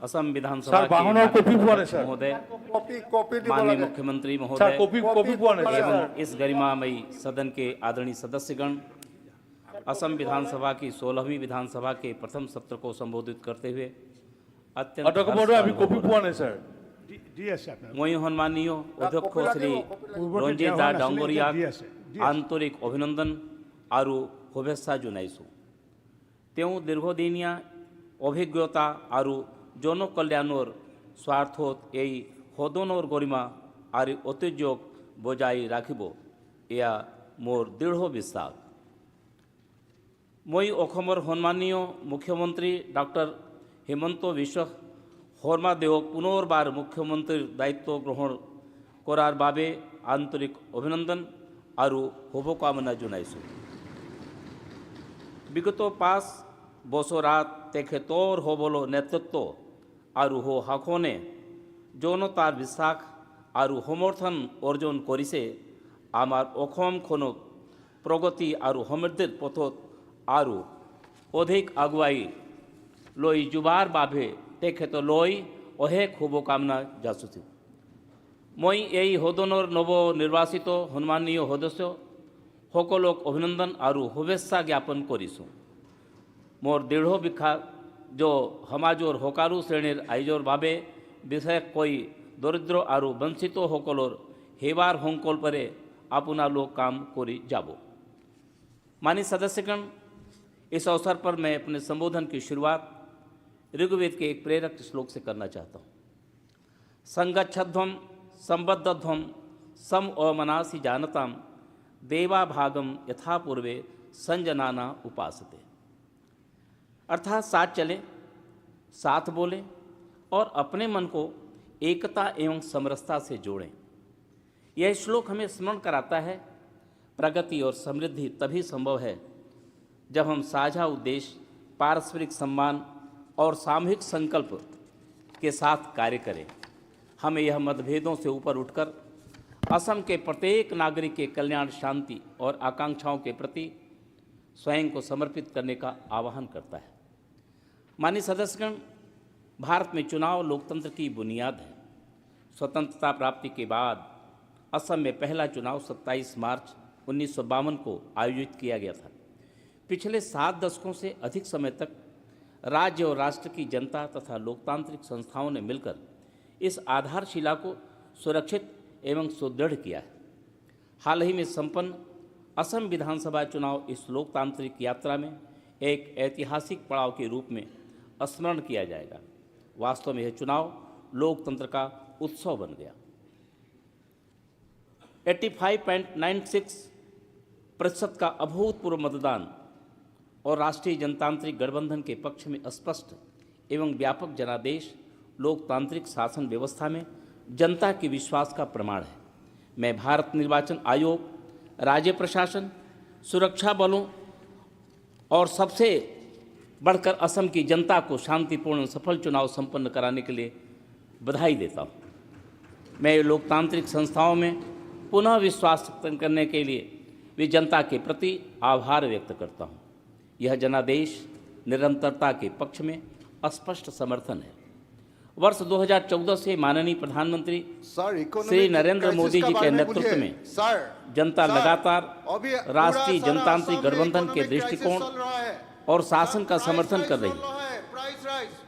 असम विधानसभा के महोदय, माननीय मुख्यमंत्री महोदय एवं इस गरिमामयी सदन के आदरणीय सदस्यगण, असम विधानसभा की 16वीं विधानसभा के प्रथम सत्र को संबोधित करते हुए अत्यंत মই সন্মানীয় অধ্যক্ষ শ্ৰী ৰঞ্জিত দা ডাঙৰীয়াক আন্তৰিক অভিনন্দন আৰু শুভেচ্ছা জনাইছোঁ। তেওঁ দীৰ্ঘদিনীয়া অভিজ্ঞতা আৰু জনকল্যাণৰ স্বাৰ্থত এই সদনৰ গৰিমা আৰু ঐতিহ্যক বজাই ৰাখিব, এয়া মোৰ দৃঢ় বিশ্বাস। মই অসমৰ সন্মানীয় মুখ্যমন্ত্ৰী ডক্টৰ হিমন্ত বিশ্ব শৰ্মা দেৱক পুনৰবাৰ মুখ্যমন্ত্ৰীৰ দায়িত্ব গ্ৰহণ কৰাৰ বাবে আন্তৰিক অভিনন্দন আৰু শুভকামনা জনাইছোঁ। বিগত 5 বছৰত তেখেতৰ সবল নেতৃত্ব আৰু সাহসে জনতাৰ বিশ্বাস আৰু সমৰ্থন অৰ্জন কৰিছে। আমাৰ অসমখনক প্ৰগতি আৰু সমৃদ্ধিৰ পথত আৰু অধিক আগুৱাই লৈ যোৱাৰ বাবে তেখেতলৈ অশেষ শুভকামনা যাচিছোঁ। মই এই সদনৰ নৱ নিৰ্বাচিত সন্মানীয় সদস্য সকলক অভিনন্দন আৰু শুভেচ্ছা জ্ঞাপন কৰিছোঁ। মোৰ দৃঢ় বিশ্বাস যে সমাজৰ সকলো শ্ৰেণীৰ ৰাইজৰ বাবে বিশেষকৈ দৰিদ্ৰ আৰু বঞ্চিতসকলৰ সেৱাৰ সংকল্পৰে আপোনালোক কাম কৰি যাব। माननीय सदस्यगण, इस अवसर पर मैं अपने संबोधन की शुरुआत ऋग्वेद के एक प्रेरक श्लोक से करना चाहता हूँ। संगच्छध्वम संबद्धध्वम सम अमनासी जानताम देवा भागम यथा पूर्वे संजनाना उपासते। अर्थात साथ चलें, साथ बोलें और अपने मन को एकता एवं समरसता से जोड़ें। यह श्लोक हमें स्मरण कराता है प्रगति और समृद्धि तभी संभव है जब हम साझा उद्देश्य, पारस्परिक सम्मान और सामूहिक संकल्प के साथ कार्य करें। हमें यह मतभेदों से ऊपर उठकर असम के प्रत्येक नागरिक के कल्याण, शांति और आकांक्षाओं के प्रति स्वयं को समर्पित करने का आह्वान करता है। माननीय सदस्यगण, भारत में चुनाव लोकतंत्र की बुनियाद है। स्वतंत्रता प्राप्ति के बाद असम में पहला चुनाव 27 मार्च 1952 को आयोजित किया गया था। पिछले 7 दशकों से अधिक समय तक राज्य और राष्ट्र की जनता तथा लोकतांत्रिक संस्थाओं ने मिलकर इस आधारशिला को सुरक्षित एवं सुदृढ़ किया है। हाल ही में संपन्न असम विधानसभा चुनाव इस लोकतांत्रिक यात्रा में एक ऐतिहासिक पड़ाव के रूप में स्मरण किया जाएगा। वास्तव में यह चुनाव लोकतंत्र का उत्सव बन गया। 85.96% का अभूतपूर्व मतदान और राष्ट्रीय जनतांत्रिक गठबंधन के पक्ष में स्पष्ट एवं व्यापक जनादेश लोकतांत्रिक शासन व्यवस्था में जनता के विश्वास का प्रमाण है। मैं भारत निर्वाचन आयोग, राज्य प्रशासन, सुरक्षा बलों और सबसे बढ़कर असम की जनता को शांतिपूर्ण सफल चुनाव संपन्न कराने के लिए बधाई देता हूँ। मैं लोकतांत्रिक संस्थाओं में पुनः विश्वास करने के लिए भी जनता के प्रति आभार व्यक्त करता हूँ। यह जनादेश निरंतरता के पक्ष में स्पष्ट समर्थन है। वर्ष 2014 से माननीय प्रधानमंत्री श्री नरेंद्र मोदी जी के नेतृत्व में जनता लगातार राष्ट्रीय जनतांत्रिक गठबंधन के दृष्टिकोण और शासन का समर्थन कर रही है।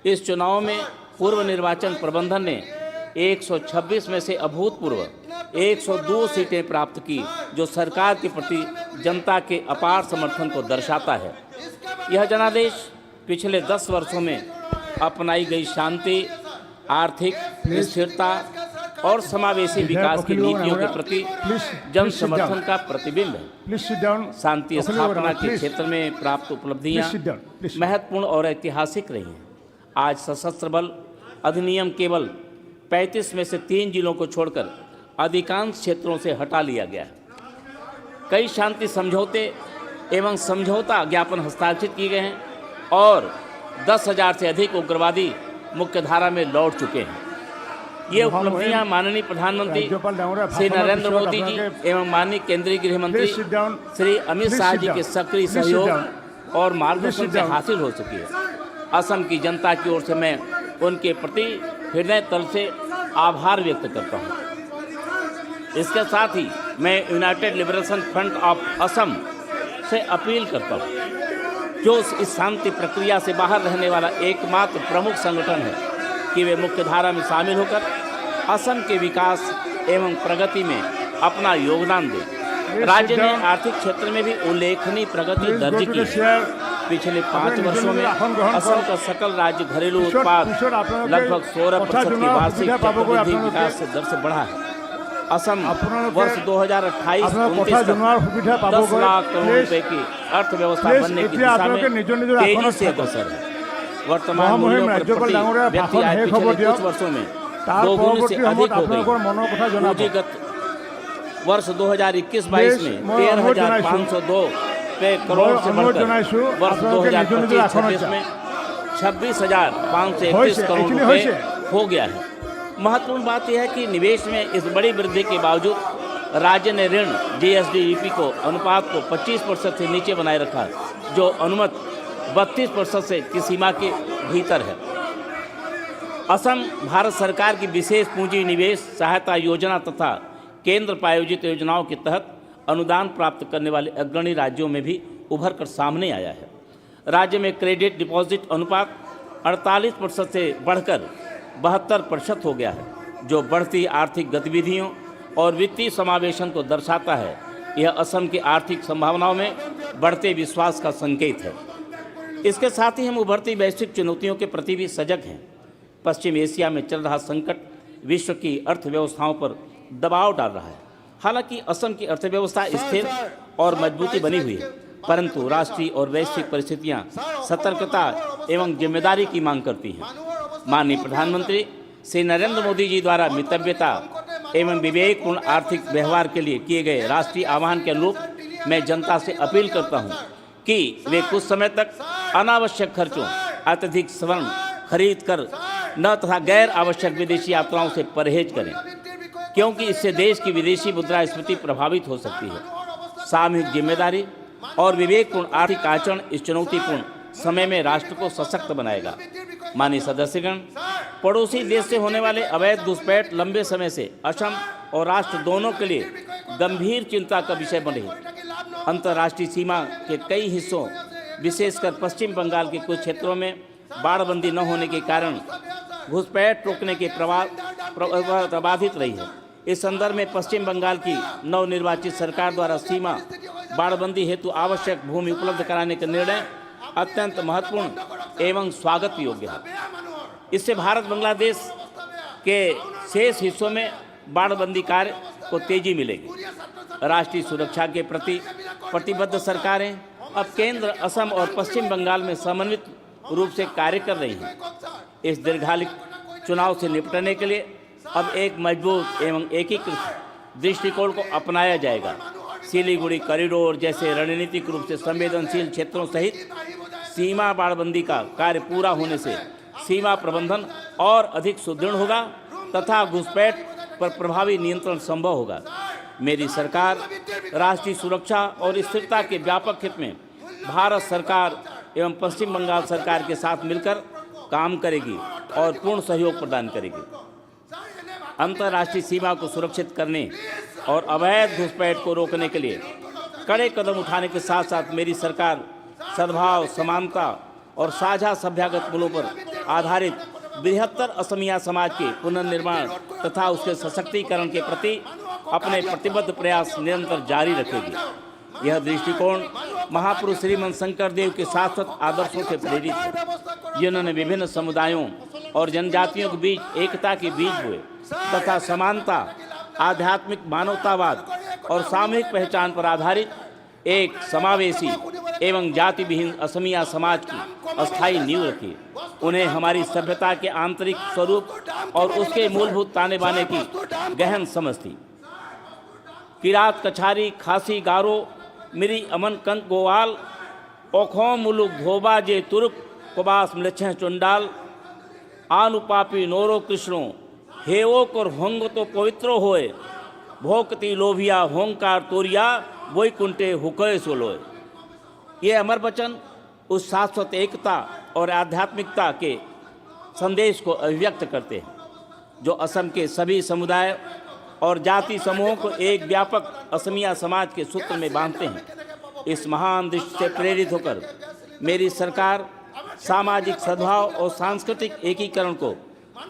इस चुनाव में पूर्व निर्वाचन प्रबंधन ने 126 में से अभूतपूर्व 102 सीटें प्राप्त की, जो सरकार के प्रति जनता के अपार समर्थन को दर्शाता है। यह जनादेश पिछले 10 वर्षों में अपनाई गई शांति, आर्थिक स्थिरता और समावेशी विकास की नीतियों के प्रति जन समर्थन का प्रतिबिंब है। शांति स्थापना के क्षेत्र में प्राप्त उपलब्धियां महत्वपूर्ण और ऐतिहासिक रही हैं। आज सशस्त्र बल अधिनियम केवल 35 में से 3 जिलों को छोड़कर अधिकांश क्षेत्रों से हटा लिया गया है। कई शांति समझौते एवं समझौता ज्ञापन हस्ताक्षरित किए गए हैं और 10,000 से अधिक उग्रवादी मुख्यधारा में लौट चुके हैं। ये उपलब्धियां माननीय प्रधानमंत्री श्री नरेंद्र मोदी जी एवं माननीय केंद्रीय गृह मंत्री श्री अमित शाह जी के सक्रिय सहयोग और मार्गदर्शन से हासिल हो सकी है। असम की जनता की ओर से मैं उनके प्रति हृदय तल से आभार व्यक्त करता हूँ। इसके साथ ही मैं United liberation front of Assam से अपील करता हूँ, जो इस शांति प्रक्रिया से बाहर रहने वाला एकमात्र प्रमुख संगठन है, कि वे मुख्यधारा में शामिल होकर असम के विकास एवं प्रगति में अपना योगदान दें। राज्य ने आर्थिक क्षेत्र में भी उल्लेखनीय प्रगति दर्ज की है। पिछले 5 वर्षों में असम का सकल राज्य घरेलू उत्पाद लगभग 16% की वार्षिक चक्रवृद्धि विकास दर से बढ़ा है। असम वर्ष 2028-29 तक 10 लाख करोड़ रुपए की अर्थव्यवस्था बनने की दिशा में तेजी से अग्रसर है। वर्तमान मूल्यों पर प्रति व्यक्ति आय पिछले कुछ वर्षों में 2 गुना से अधिक हो गई। पूंजीगत वर्ष 2021-22 में 13,502 करोड़ से बढ़कर वर्ष 2025-26 में 26,531 करोड़ रुपए हो गया है। महत्वपूर्ण बात यह है कि निवेश में इस बड़ी वृद्धि के बावजूद राज्य ने ऋण GSDP को अनुपात को 25% से नीचे बनाए रखा, जो अनुमत 32% से की सीमा के भीतर है। असम भारत सरकार की विशेष पूंजी निवेश सहायता योजना तथा केंद्र प्रायोजित योजनाओं के तहत अनुदान प्राप्त करने वाले अग्रणी राज्यों में भी उभर कर सामने आया है। राज्य में क्रेडिट डिपॉजिट अनुपात 48% से बढ़कर 72% हो गया है, जो बढ़ती आर्थिक गतिविधियों और वित्तीय समावेशन को दर्शाता है। यह असम की आर्थिक संभावनाओं में बढ़ते विश्वास का संकेत है। इसके साथ ही हम उभरती वैश्विक चुनौतियों के प्रति भी सजग हैं। पश्चिम एशिया में चल रहा संकट विश्व की अर्थव्यवस्थाओं पर दबाव डाल रहा है। हालांकि असम की अर्थव्यवस्था स्थिर और मजबूती बनी हुई है, परंतु राष्ट्रीय और वैश्विक परिस्थितियां सतर्कता एवं जिम्मेदारी की मांग करती हैं। माननीय प्रधानमंत्री श्री नरेंद्र मोदी जी द्वारा मितव्यता एवं विवेकपूर्ण आर्थिक व्यवहार के लिए किए गए राष्ट्रीय आह्वान के अनुरूप मैं जनता से अपील करता हूं कि वे कुछ समय तक अनावश्यक खर्चों, अत्यधिक स्वर्ण खरीद कर न तथा गैर आवश्यक विदेशी यात्राओं से परहेज करें, क्योंकि इससे देश की विदेशी मुद्रास्फीति प्रभावित हो सकती है। सामूहिक जिम्मेदारी और विवेकपूर्ण आर्थिक आचरण इस चुनौतीपूर्ण समय में राष्ट्र को सशक्त बनाएगा। माननीय सदस्यगण, पड़ोसी देश से होने वाले अवैध घुसपैठ लंबे समय से असम और राष्ट्र दोनों के लिए गंभीर चिंता का विषय बने हैं। अंतर्राष्ट्रीय सीमा के कई हिस्सों, विशेषकर पश्चिम बंगाल के कुछ क्षेत्रों में बाड़बंदी न होने के कारण घुसपैठ रोकने के प्रबाधित रही है। इस संदर्भ में पश्चिम बंगाल की नवनिर्वाचित सरकार द्वारा सीमा बाड़बंदी हेतु आवश्यक भूमि उपलब्ध कराने का निर्णय अत्यंत महत्वपूर्ण एवं स्वागत योग्य है। इससे भारत बांग्लादेश के शेष हिस्सों में बाड़बंदी कार्य को तेजी मिलेगी। राष्ट्रीय सुरक्षा के प्रति प्रतिबद्ध सरकारें अब केंद्र, असम और पश्चिम बंगाल में समन्वित रूप से कार्य कर रही हैं। इस दीर्घकालिक चुनाव से निपटने के लिए अब एक मजबूत एवं एकीकृत दृष्टिकोण को अपनाया जाएगा। सिलीगुड़ी कॉरिडोर जैसे रणनीतिक रूप से संवेदनशील क्षेत्रों सहित सीमा बाड़बंदी का कार्य पूरा होने से सीमा प्रबंधन और अधिक सुदृढ़ होगा तथा घुसपैठ पर प्रभावी नियंत्रण संभव होगा। मेरी सरकार राष्ट्रीय सुरक्षा और स्थिरता के व्यापक हित में भारत सरकार एवं पश्चिम बंगाल सरकार के साथ मिलकर काम करेगी और पूर्ण सहयोग प्रदान करेगी। अंतर्राष्ट्रीय सीमा को सुरक्षित करने और अवैध घुसपैठ को रोकने के लिए कड़े कदम उठाने के साथ साथ मेरी सरकार सद्भाव, समानता और साझा सभ्यगत मूल्यों पर आधारित बृहत्तर असमिया समाज के पुनर्निर्माण तथा उसके सशक्तिकरण के प्रति अपने प्रतिबद्ध प्रयास निरंतर जारी रखेगी। यह दृष्टिकोण महापुरुष श्रीमंत शंकरदेव के शाश्वत आदर्शों से प्रेरित है, जिन्होंने विभिन्न समुदायों और जनजातियों के बीच एकता के बीज बोए तथा समानता, आध्यात्मिक मानवतावाद और सामूहिक पहचान पर आधारित एक समावेशी एवं जाति विहीन असमिया समाज की अस्थायी नींव रखी। उन्हें हमारी सभ्यता के आंतरिक स्वरूप और उसके मूलभूत ताने बाने की गहन समझ थी। किरात, कछारी, खासी, गारो, मिरी, अमन, कंक, गोवाल, ओखों, मुलुक, धोबा, जे, तुर्क, कोबास, मृच्छह, चुंडाल, आनुपापी, नोरो, कृष्णो, हेवोक और होंग तो पवित्रो होए, भोकती, लोभिया, होंकार, तोरिया, वैकुंठे, हुकय सोलोय। ये अमर वचन उस शाश्वत एकता और आध्यात्मिकता के संदेश को अभिव्यक्त करते हैं, जो असम के सभी समुदाय और जाति समूहों को एक व्यापक असमिया समाज के सूत्र में बांधते हैं। इस महान दृष्टि से प्रेरित होकर मेरी सरकार सामाजिक सद्भाव और सांस्कृतिक एकीकरण को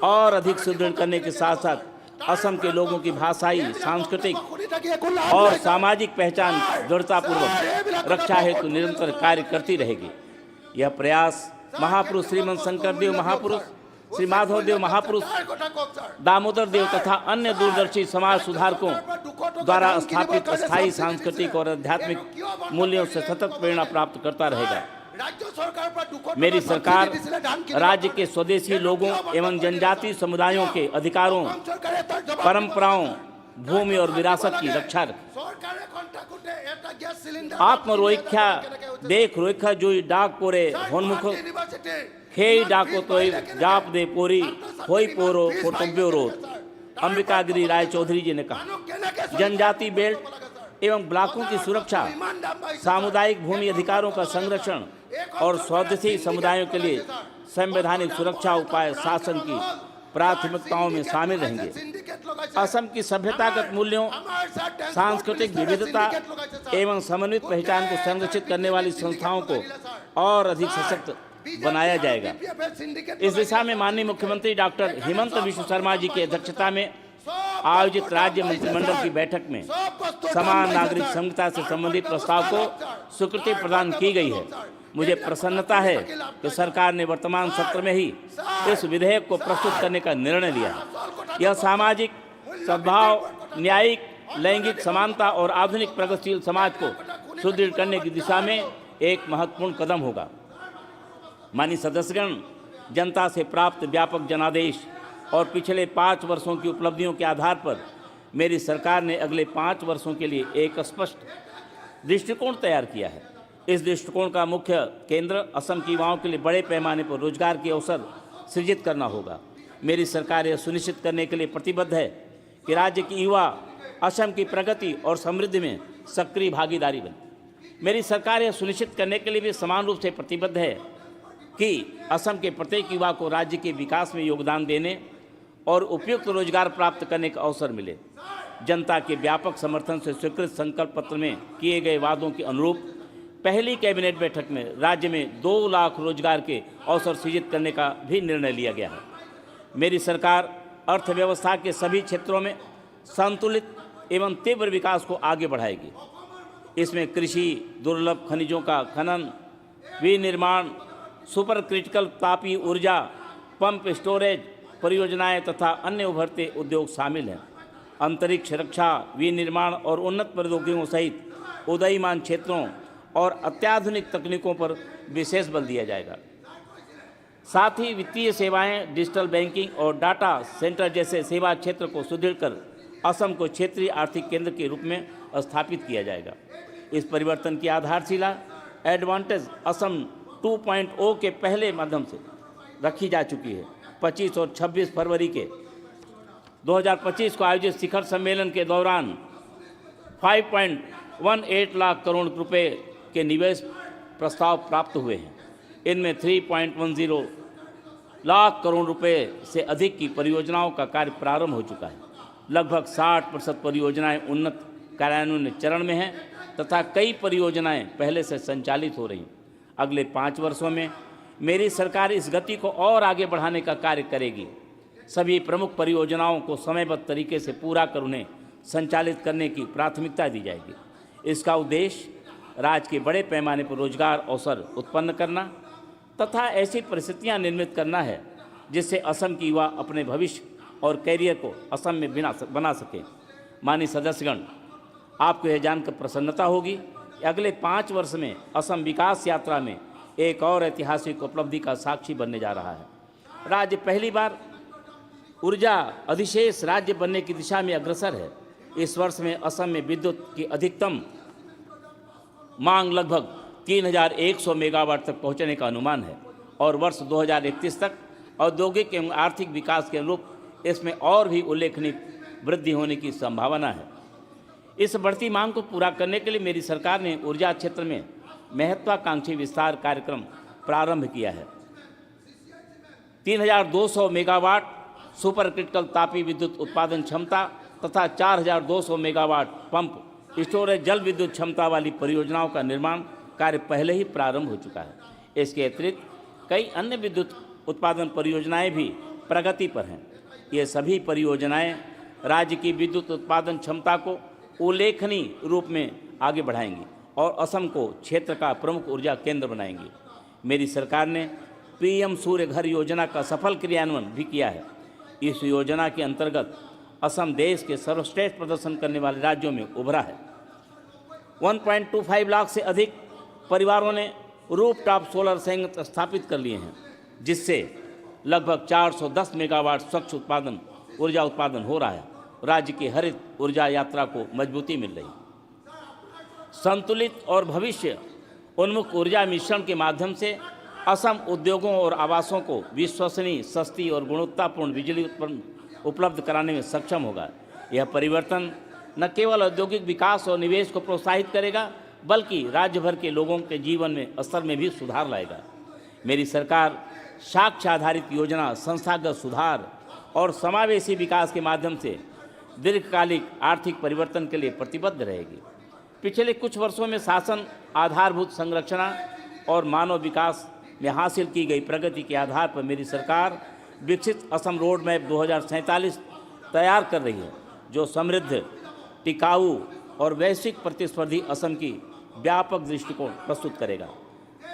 और अधिक सुदृढ़ करने के साथ साथ असम के लोगों की भाषाई, सांस्कृतिक और सामाजिक पहचान दृढ़तापूर्वक रक्षा हेतु निरंतर कार्य करती रहेगी। यह प्रयास महापुरुष श्रीमंत शंकरदेव महापुरुष, श्री माधवदेव महापुरुष, दामोदर देव तथा अन्य दूरदर्शी समाज सुधारकों द्वारा स्थापित अस्थायी सांस्कृतिक और आध्यात्मिक मूल्यों से सतत प्रेरणा प्राप्त करता रहेगा। मेरी सरकार राज्य के स्वदेशी लोगों एवं जनजातीय समुदायों के अधिकारों, परंपराओं, भूमि और विरासत की रक्षा आत्मरोइख्या देख रोइखा जुई डाक पोरे होन्मुख खेई डाको तोई जाप दे पोरी होई पोरो पोटब्यो रोड, अंबिकागिरी राय चौधरी जी ने कहा। जनजाति बेल्ट एवं ब्लॉकों की सुरक्षा, सामुदायिक भूमि अधिकारों का संरक्षण और स्वदेशी समुदायों के लिए संवैधानिक सुरक्षा उपाय शासन की प्राथमिकताओं में शामिल रहेंगे। असम की सभ्यतागत मूल्यों, सांस्कृतिक विविधता एवं समन्वित पहचान को संरक्षित करने वाली संस्थाओं को और अधिक सशक्त बनाया जाएगा। इस दिशा में माननीय मुख्यमंत्री डॉक्टर हेमंत बिश्व शर्मा जी की अध्यक्षता में आयोजित राज्य मंत्रिमंडल की बैठक में समान नागरिक संहिता से संबंधित प्रस्ताव को स्वीकृति प्रदान की गई है। मुझे प्रसन्नता है कि सरकार ने वर्तमान सत्र में ही इस विधेयक को प्रस्तुत करने का निर्णय लिया है। यह सामाजिक सद्भाव, न्यायिक, लैंगिक समानता और आधुनिक प्रगतिशील समाज को सुदृढ़ करने की दिशा में एक महत्वपूर्ण कदम होगा। माननीय सदस्यगण, जनता से प्राप्त व्यापक जनादेश और पिछले 5 वर्षों की उपलब्धियों के आधार पर मेरी सरकार ने अगले 5 वर्षों के लिए एक स्पष्ट दृष्टिकोण तैयार किया है। इस दृष्टिकोण का मुख्य केंद्र असम के युवाओं के लिए बड़े पैमाने पर रोजगार के अवसर सृजित करना होगा। मेरी सरकार यह सुनिश्चित करने के लिए प्रतिबद्ध है कि राज्य के युवा असम की प्रगति और समृद्धि में सक्रिय भागीदारी बने। मेरी सरकार यह सुनिश्चित करने के लिए भी समान रूप से प्रतिबद्ध है कि असम के प्रत्येक युवा को राज्य के विकास में योगदान देने और उपयुक्त रोजगार प्राप्त करने का अवसर मिले। जनता के व्यापक समर्थन से स्वीकृत संकल्प पत्र में किए गए वादों के अनुरूप पहली कैबिनेट बैठक में राज्य में 2 लाख रोजगार के अवसर सृजित करने का भी निर्णय लिया गया है। मेरी सरकार अर्थव्यवस्था के सभी क्षेत्रों में संतुलित एवं तीव्र विकास को आगे बढ़ाएगी। इसमें कृषि, दुर्लभ खनिजों का खनन, विनिर्माण, सुपर क्रिटिकल तापीय ऊर्जा, पंप स्टोरेज परियोजनाएं तथा अन्य उभरते उद्योग शामिल हैं। अंतरिक्ष रक्षा, विनिर्माण और उन्नत प्रौद्योगिकियों सहित उदयमान क्षेत्रों और अत्याधुनिक तकनीकों पर विशेष बल दिया जाएगा। साथ ही वित्तीय सेवाएं, डिजिटल बैंकिंग और डाटा सेंटर जैसे सेवा क्षेत्र को सुदृढ़ कर असम को क्षेत्रीय आर्थिक केंद्र के रूप में स्थापित किया जाएगा। इस परिवर्तन की आधारशिला एडवांटेज असम 2.0 के पहले माध्यम से रखी जा चुकी है। 25 और 26 फरवरी के 2025 को आयोजित शिखर सम्मेलन के दौरान 5.18 लाख करोड़ रुपए के निवेश प्रस्ताव प्राप्त हुए हैं। इनमें 3.10 लाख करोड़ रुपए से अधिक की परियोजनाओं का कार्य प्रारंभ हो चुका है। लगभग 60% परियोजनाएं उन्नत कार्यान्वयन चरण में हैं तथा कई परियोजनाएं पहले से संचालित हो रही हैं। अगले 5 वर्षों में मेरी सरकार इस गति को और आगे बढ़ाने का कार्य करेगी। सभी प्रमुख परियोजनाओं को समयबद्ध तरीके से पूरा कर उन्हें संचालित करने की प्राथमिकता दी जाएगी। इसका उद्देश्य राज्य के बड़े पैमाने पर रोजगार अवसर उत्पन्न करना तथा ऐसी परिस्थितियां निर्मित करना है जिससे असम के युवा अपने भविष्य और कैरियर को असम में बना सके। माननीय सदस्यगण, आपको यह जानकर प्रसन्नता होगी कि अगले 5 वर्ष में असम विकास यात्रा में एक और ऐतिहासिक उपलब्धि का साक्षी बनने जा रहा है। राज्य पहली बार ऊर्जा अधिशेष राज्य बनने की दिशा में अग्रसर है। इस वर्ष में असम में विद्युत की अधिकतम मांग लगभग 3100 मेगावाट तक पहुंचने का अनुमान है और वर्ष 2031 तक औद्योगिक एवं आर्थिक विकास के अनुरूप इसमें और भी उल्लेखनीय वृद्धि होने की संभावना है। इस बढ़ती मांग को पूरा करने के लिए मेरी सरकार ने ऊर्जा क्षेत्र में महत्वाकांक्षी विस्तार कार्यक्रम प्रारंभ किया है। 3,200 मेगावाट सुपर क्रिटिकल तापीय विद्युत उत्पादन क्षमता तथा 4,200 मेगावाट पंप स्टोरेज जल विद्युत क्षमता वाली परियोजनाओं का निर्माण कार्य पहले ही प्रारंभ हो चुका है। इसके अतिरिक्त कई अन्य विद्युत उत्पादन परियोजनाएं भी प्रगति पर हैं। ये सभी परियोजनाएं राज्य की विद्युत उत्पादन क्षमता को उल्लेखनीय रूप में आगे बढ़ाएंगी और असम को क्षेत्र का प्रमुख ऊर्जा केंद्र बनाएंगी। मेरी सरकार ने पीएम सूर्य घर योजना का सफल क्रियान्वयन भी किया है। इस योजना के अंतर्गत असम देश के सर्वश्रेष्ठ प्रदर्शन करने वाले राज्यों में उभरा है। 1.25 लाख से अधिक परिवारों ने रूफटॉप सोलर संयंत्र स्थापित कर लिए हैं, जिससे लगभग 410 मेगावाट स्वच्छ ऊर्जा उत्पादन हो रहा है। राज्य की हरित ऊर्जा यात्रा को मजबूती मिल रही है। संतुलित और भविष्य उन्मुख ऊर्जा मिश्रण के माध्यम से असम उद्योगों और आवासों को विश्वसनीय, सस्ती और गुणवत्तापूर्ण बिजली उपलब्ध कराने में सक्षम होगा। यह परिवर्तन न केवल औद्योगिक विकास और निवेश को प्रोत्साहित करेगा, बल्कि राज्य भर के लोगों के जीवन में स्तर में भी सुधार लाएगा। मेरी सरकार साक्ष्य आधारित योजना, संस्थागत सुधार और समावेशी विकास के माध्यम से दीर्घकालिक आर्थिक परिवर्तन के लिए प्रतिबद्ध रहेगी। पिछले कुछ वर्षों में शासन, आधारभूत संरचना और मानव विकास में हासिल की गई प्रगति के आधार पर मेरी सरकार विकसित असम रोड मैप 2047 तैयार कर रही है, जो समृद्ध, टिकाऊ और वैश्विक प्रतिस्पर्धी असम की व्यापक दृष्टिकोण प्रस्तुत करेगा।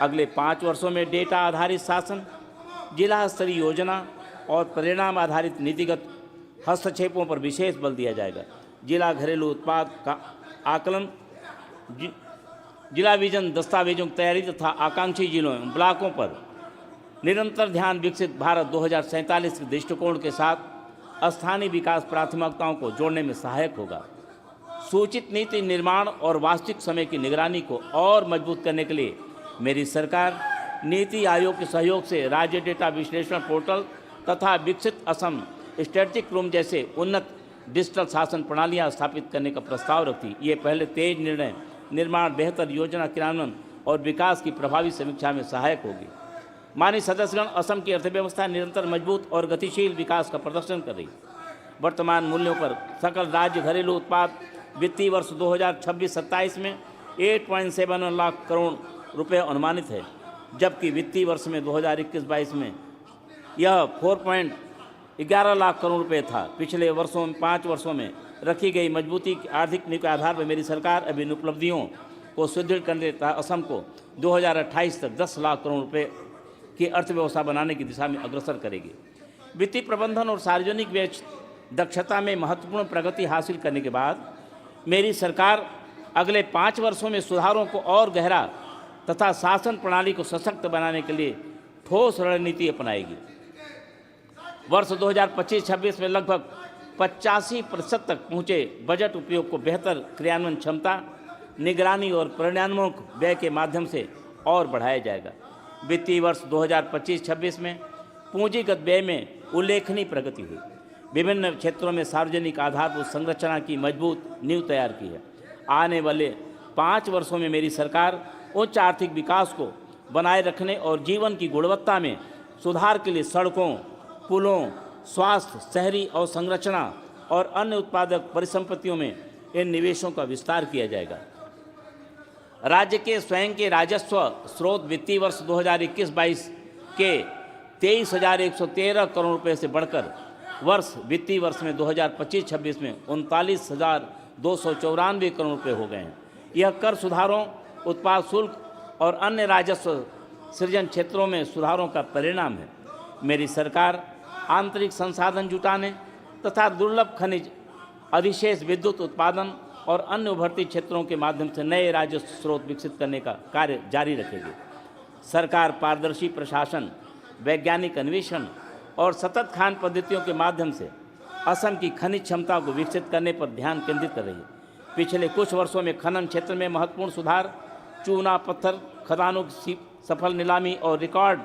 अगले 5 वर्षों में डेटा आधारित शासन, जिला स्तरीय योजना और परिणाम आधारित नीतिगत हस्तक्षेपों पर विशेष बल दिया जाएगा। जिला घरेलू उत्पाद का आकलन, जिला विजन दस्तावेजों की तैयारी तथा आकांक्षी जिलों एवं ब्लॉकों पर निरंतर ध्यान विकसित भारत 2047 के दृष्टिकोण के साथ स्थानीय विकास प्राथमिकताओं को जोड़ने में सहायक होगा। सूचित नीति निर्माण और वास्तविक समय की निगरानी को और मजबूत करने के लिए मेरी सरकार नीति आयोग के सहयोग से राज्य डेटा विश्लेषण पोर्टल तथा विकसित असम स्ट्रेटेजिक रूम जैसे उन्नत डिजिटल शासन प्रणालियां स्थापित करने का प्रस्ताव रखती। ये पहले तेज निर्णय निर्माण, बेहतर योजना क्रियान्वयन और विकास की प्रभावी समीक्षा में सहायक होगी। माननीय सदस्यगण, असम की अर्थव्यवस्था निरंतर मजबूत और गतिशील विकास का प्रदर्शन कर रही है। वर्तमान मूल्यों पर सकल राज्य घरेलू उत्पाद वित्तीय वर्ष 2026-27 में 8.71 लाख करोड़ रुपए अनुमानित है, जबकि वित्तीय वर्ष में 2021-22 में यह 4.11 लाख करोड़ रुपए था। पिछले वर्षों में 5 वर्षों में रखी गई मजबूती की आर्थिक नीति के आधार पर मेरी सरकार अभी उपलब्धियों को सुदृढ़ करने तथा असम को 2028 तक 10 लाख करोड़ रुपए की अर्थव्यवस्था बनाने की दिशा में अग्रसर करेगी। वित्तीय प्रबंधन और सार्वजनिक व्यय दक्षता में महत्वपूर्ण प्रगति हासिल करने के बाद मेरी सरकार अगले 5 वर्षों में सुधारों को और गहरा तथा शासन प्रणाली को सशक्त बनाने के लिए ठोस रणनीति अपनाएगी। वर्ष 2025-26 में लगभग 85% तक पहुँचे बजट उपयोग को बेहतर क्रियान्वयन क्षमता, निगरानी और परिणामोन्मुख व्यय के माध्यम से और बढ़ाया जाएगा। वित्तीय वर्ष 2025-26 में पूंजीगत व्यय में उल्लेखनीय प्रगति हुई। विभिन्न क्षेत्रों में सार्वजनिक आधारभूत संरचना की मजबूत नींव तैयार की है। आने वाले 5 वर्षों में मेरी सरकार उच्च आर्थिक विकास को बनाए रखने और जीवन की गुणवत्ता में सुधार के लिए सड़कों, पुलों, स्वास्थ्य, शहरी और संरचना और अन्य उत्पादक परिसंपत्तियों में इन निवेशों का विस्तार किया जाएगा। राज्य के स्वयं के राजस्व स्रोत वित्तीय वर्ष 2021-22 के 23,113 करोड़ रुपये से बढ़कर वित्तीय वर्ष में 2025-26 में 39,294 करोड़ रुपये हो गए हैं। यह कर सुधारों, उत्पाद शुल्क और अन्य राजस्व सृजन क्षेत्रों में सुधारों का परिणाम है। मेरी सरकार आंतरिक संसाधन जुटाने तथा दुर्लभ खनिज, अधिशेष विद्युत उत्पादन और अन्य उभरती क्षेत्रों के माध्यम से नए राजस्व स्रोत विकसित करने का कार्य जारी रखेगी। सरकार पारदर्शी प्रशासन, वैज्ञानिक अन्वेषण और सतत खान पद्धतियों के माध्यम से असम की खनिज क्षमता को विकसित करने पर ध्यान केंद्रित कर रही है। पिछले कुछ वर्षों में खनन क्षेत्र में महत्वपूर्ण सुधार, चूना पत्थर खदानों की सफल नीलामी और रिकॉर्ड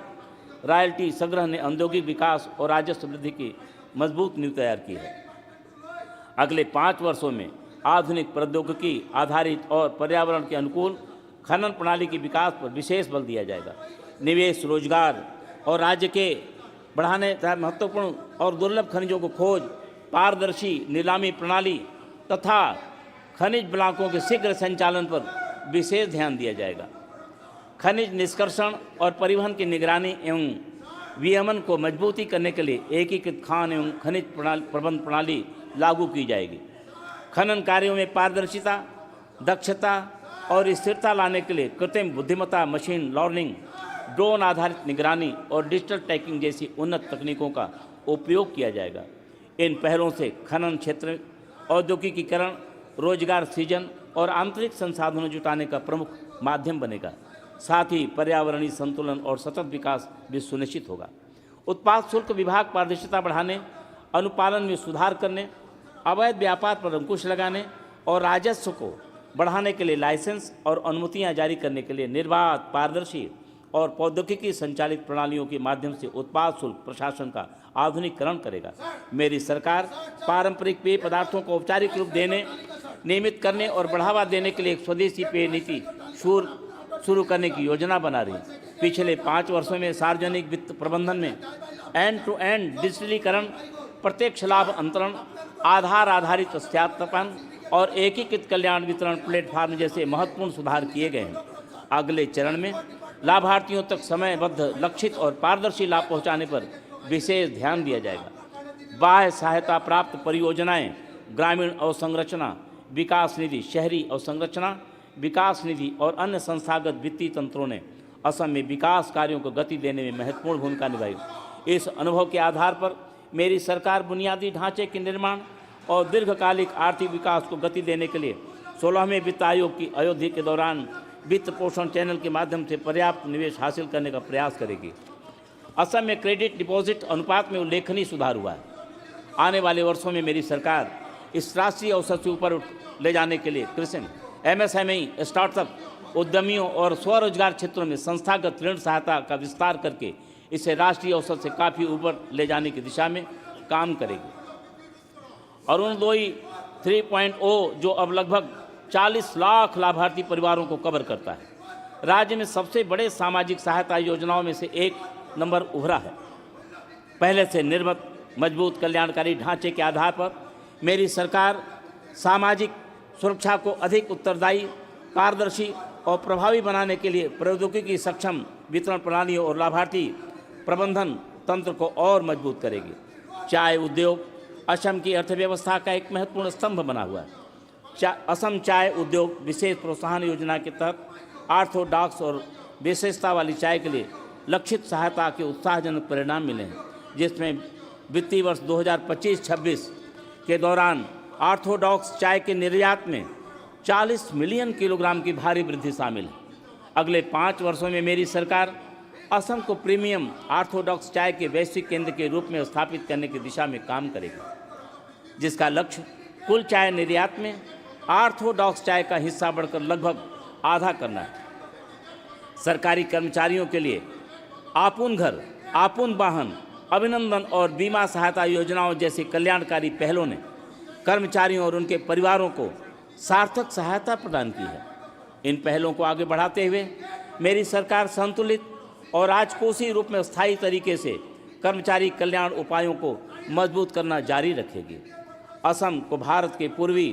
रॉयल्टी संग्रह ने औद्योगिक विकास और राजस्व वृद्धि की मजबूत नींव तैयार की है। अगले 5 वर्षों में आधुनिक प्रौद्योगिकी आधारित और पर्यावरण के अनुकूल खनन प्रणाली के विकास पर विशेष बल दिया जाएगा। निवेश, रोजगार और राज्य के बढ़ाने तथा महत्वपूर्ण और दुर्लभ खनिजों को खोज, पारदर्शी नीलामी प्रणाली तथा खनिज ब्लॉकों के शीघ्र संचालन पर विशेष ध्यान दिया जाएगा। खनिज निष्कर्षण और परिवहन की निगरानी एवं विनियमन को मजबूती करने के लिए एकीकृत खान एवं खनिज प्रबंध प्रणाली लागू की जाएगी। खनन कार्यों में पारदर्शिता, दक्षता और स्थिरता लाने के लिए कृत्रिम बुद्धिमत्ता, मशीन लर्निंग, ड्रोन आधारित निगरानी और डिजिटल ट्रैकिंग जैसी उन्नत तकनीकों का उपयोग किया जाएगा। इन पहलों से खनन क्षेत्र औद्योगिकीकरण, रोजगार सृजन और आंतरिक संसाधनों जुटाने का प्रमुख माध्यम बनेगा। साथ ही पर्यावरणीय संतुलन और सतत विकास भी सुनिश्चित होगा। उत्पाद शुल्क विभाग पारदर्शिता बढ़ाने, अनुपालन में सुधार करने, अवैध व्यापार पर अंकुश लगाने और राजस्व को बढ़ाने के लिए लाइसेंस और अनुमतियां जारी करने के लिए निर्बाध, पारदर्शी और प्रौद्योगिकी संचालित प्रणालियों के माध्यम से उत्पाद शुल्क प्रशासन का आधुनिकीकरण करेगा। मेरी सरकार पारंपरिक पेय पदार्थों को औपचारिक रूप देने, नियमित करने और बढ़ावा देने के लिए एक स्वदेशी पेय नीति शुरू करने की योजना बना रही है। पिछले 5 वर्षों में सार्वजनिक वित्त प्रबंधन में एंड टू एंड डिजिटलीकरण, प्रत्यक्ष लाभ अंतरण, आधार आधारित सत्यापन और एकीकृत कल्याण वितरण प्लेटफॉर्म जैसे महत्वपूर्ण सुधार किए गए हैं। अगले चरण में लाभार्थियों तक समयबद्ध, लक्षित और पारदर्शी लाभ पहुंचाने पर विशेष ध्यान दिया जाएगा। बाह्य सहायता प्राप्त परियोजनाएं, ग्रामीण अवसंरचना विकास निधि, शहरी अवसंरचना विकास निधि और अन्य संस्थागत वित्तीय तंत्रों ने असम में विकास कार्यों को गति देने में महत्वपूर्ण भूमिका निभाई। इस अनुभव के आधार पर मेरी सरकार बुनियादी ढांचे के निर्माण और दीर्घकालिक आर्थिक विकास को गति देने के लिए 16वें वित्त आयोग की अवधि के दौरान वित्त पोषण चैनल के माध्यम से पर्याप्त निवेश हासिल करने का प्रयास करेगी। असम में क्रेडिट डिपॉजिट अनुपात में उल्लेखनीय सुधार हुआ है। आने वाले वर्षों में मेरी सरकार इस राष्ट्रीय औसत से ऊपर ले जाने के लिए कृषि, MSME, स्टार्टअप उद्यमियों और स्वरोजगार क्षेत्रों में संस्थागत ऋण सहायता का विस्तार करके इसे राष्ट्रीय औसत से काफ़ी ऊपर ले जाने की दिशा में काम करेगी। अरुणोदय 3.0 जो अब लगभग 40 लाख लाभार्थी परिवारों को कवर करता है, राज्य में सबसे बड़े सामाजिक सहायता योजनाओं में से एक नंबर उभरा है। पहले से निर्मित मजबूत कल्याणकारी ढांचे के आधार पर मेरी सरकार सामाजिक सुरक्षा को अधिक उत्तरदायी, पारदर्शी और प्रभावी बनाने के लिए प्रौद्योगिकी सक्षम वितरण प्रणालियों और लाभार्थी प्रबंधन तंत्र को और मजबूत करेगी। चाय उद्योग असम की अर्थव्यवस्था का एक महत्वपूर्ण स्तंभ बना हुआ है। असम चाय उद्योग विशेष प्रोत्साहन योजना के तहत ऑर्थोडॉक्स और विशेषता वाली चाय के लिए लक्षित सहायता के उत्साहजनक परिणाम मिले हैं, जिसमें वित्तीय वर्ष 2025-26 के दौरान ऑर्थोडॉक्स चाय के निर्यात में 40 मिलियन किलोग्राम की भारी वृद्धि शामिल है। अगले 5 वर्षों में मेरी सरकार असम को प्रीमियम ऑर्थोडॉक्स चाय के वैश्विक केंद्र के रूप में स्थापित करने की दिशा में काम करेगी, जिसका लक्ष्य कुल चाय निर्यात में ऑर्थोडॉक्स चाय का हिस्सा बढ़कर लगभग आधा करना है। सरकारी कर्मचारियों के लिए आपून घर, आपून वाहन, अभिनंदन और बीमा सहायता योजनाओं जैसी कल्याणकारी पहलों ने कर्मचारियों और उनके परिवारों को सार्थक सहायता प्रदान की है। इन पहलों को आगे बढ़ाते हुए मेरी सरकार संतुलित और राजकोषीय रूप में स्थायी तरीके से कर्मचारी कल्याण उपायों को मजबूत करना जारी रखेगी। असम को भारत के पूर्वी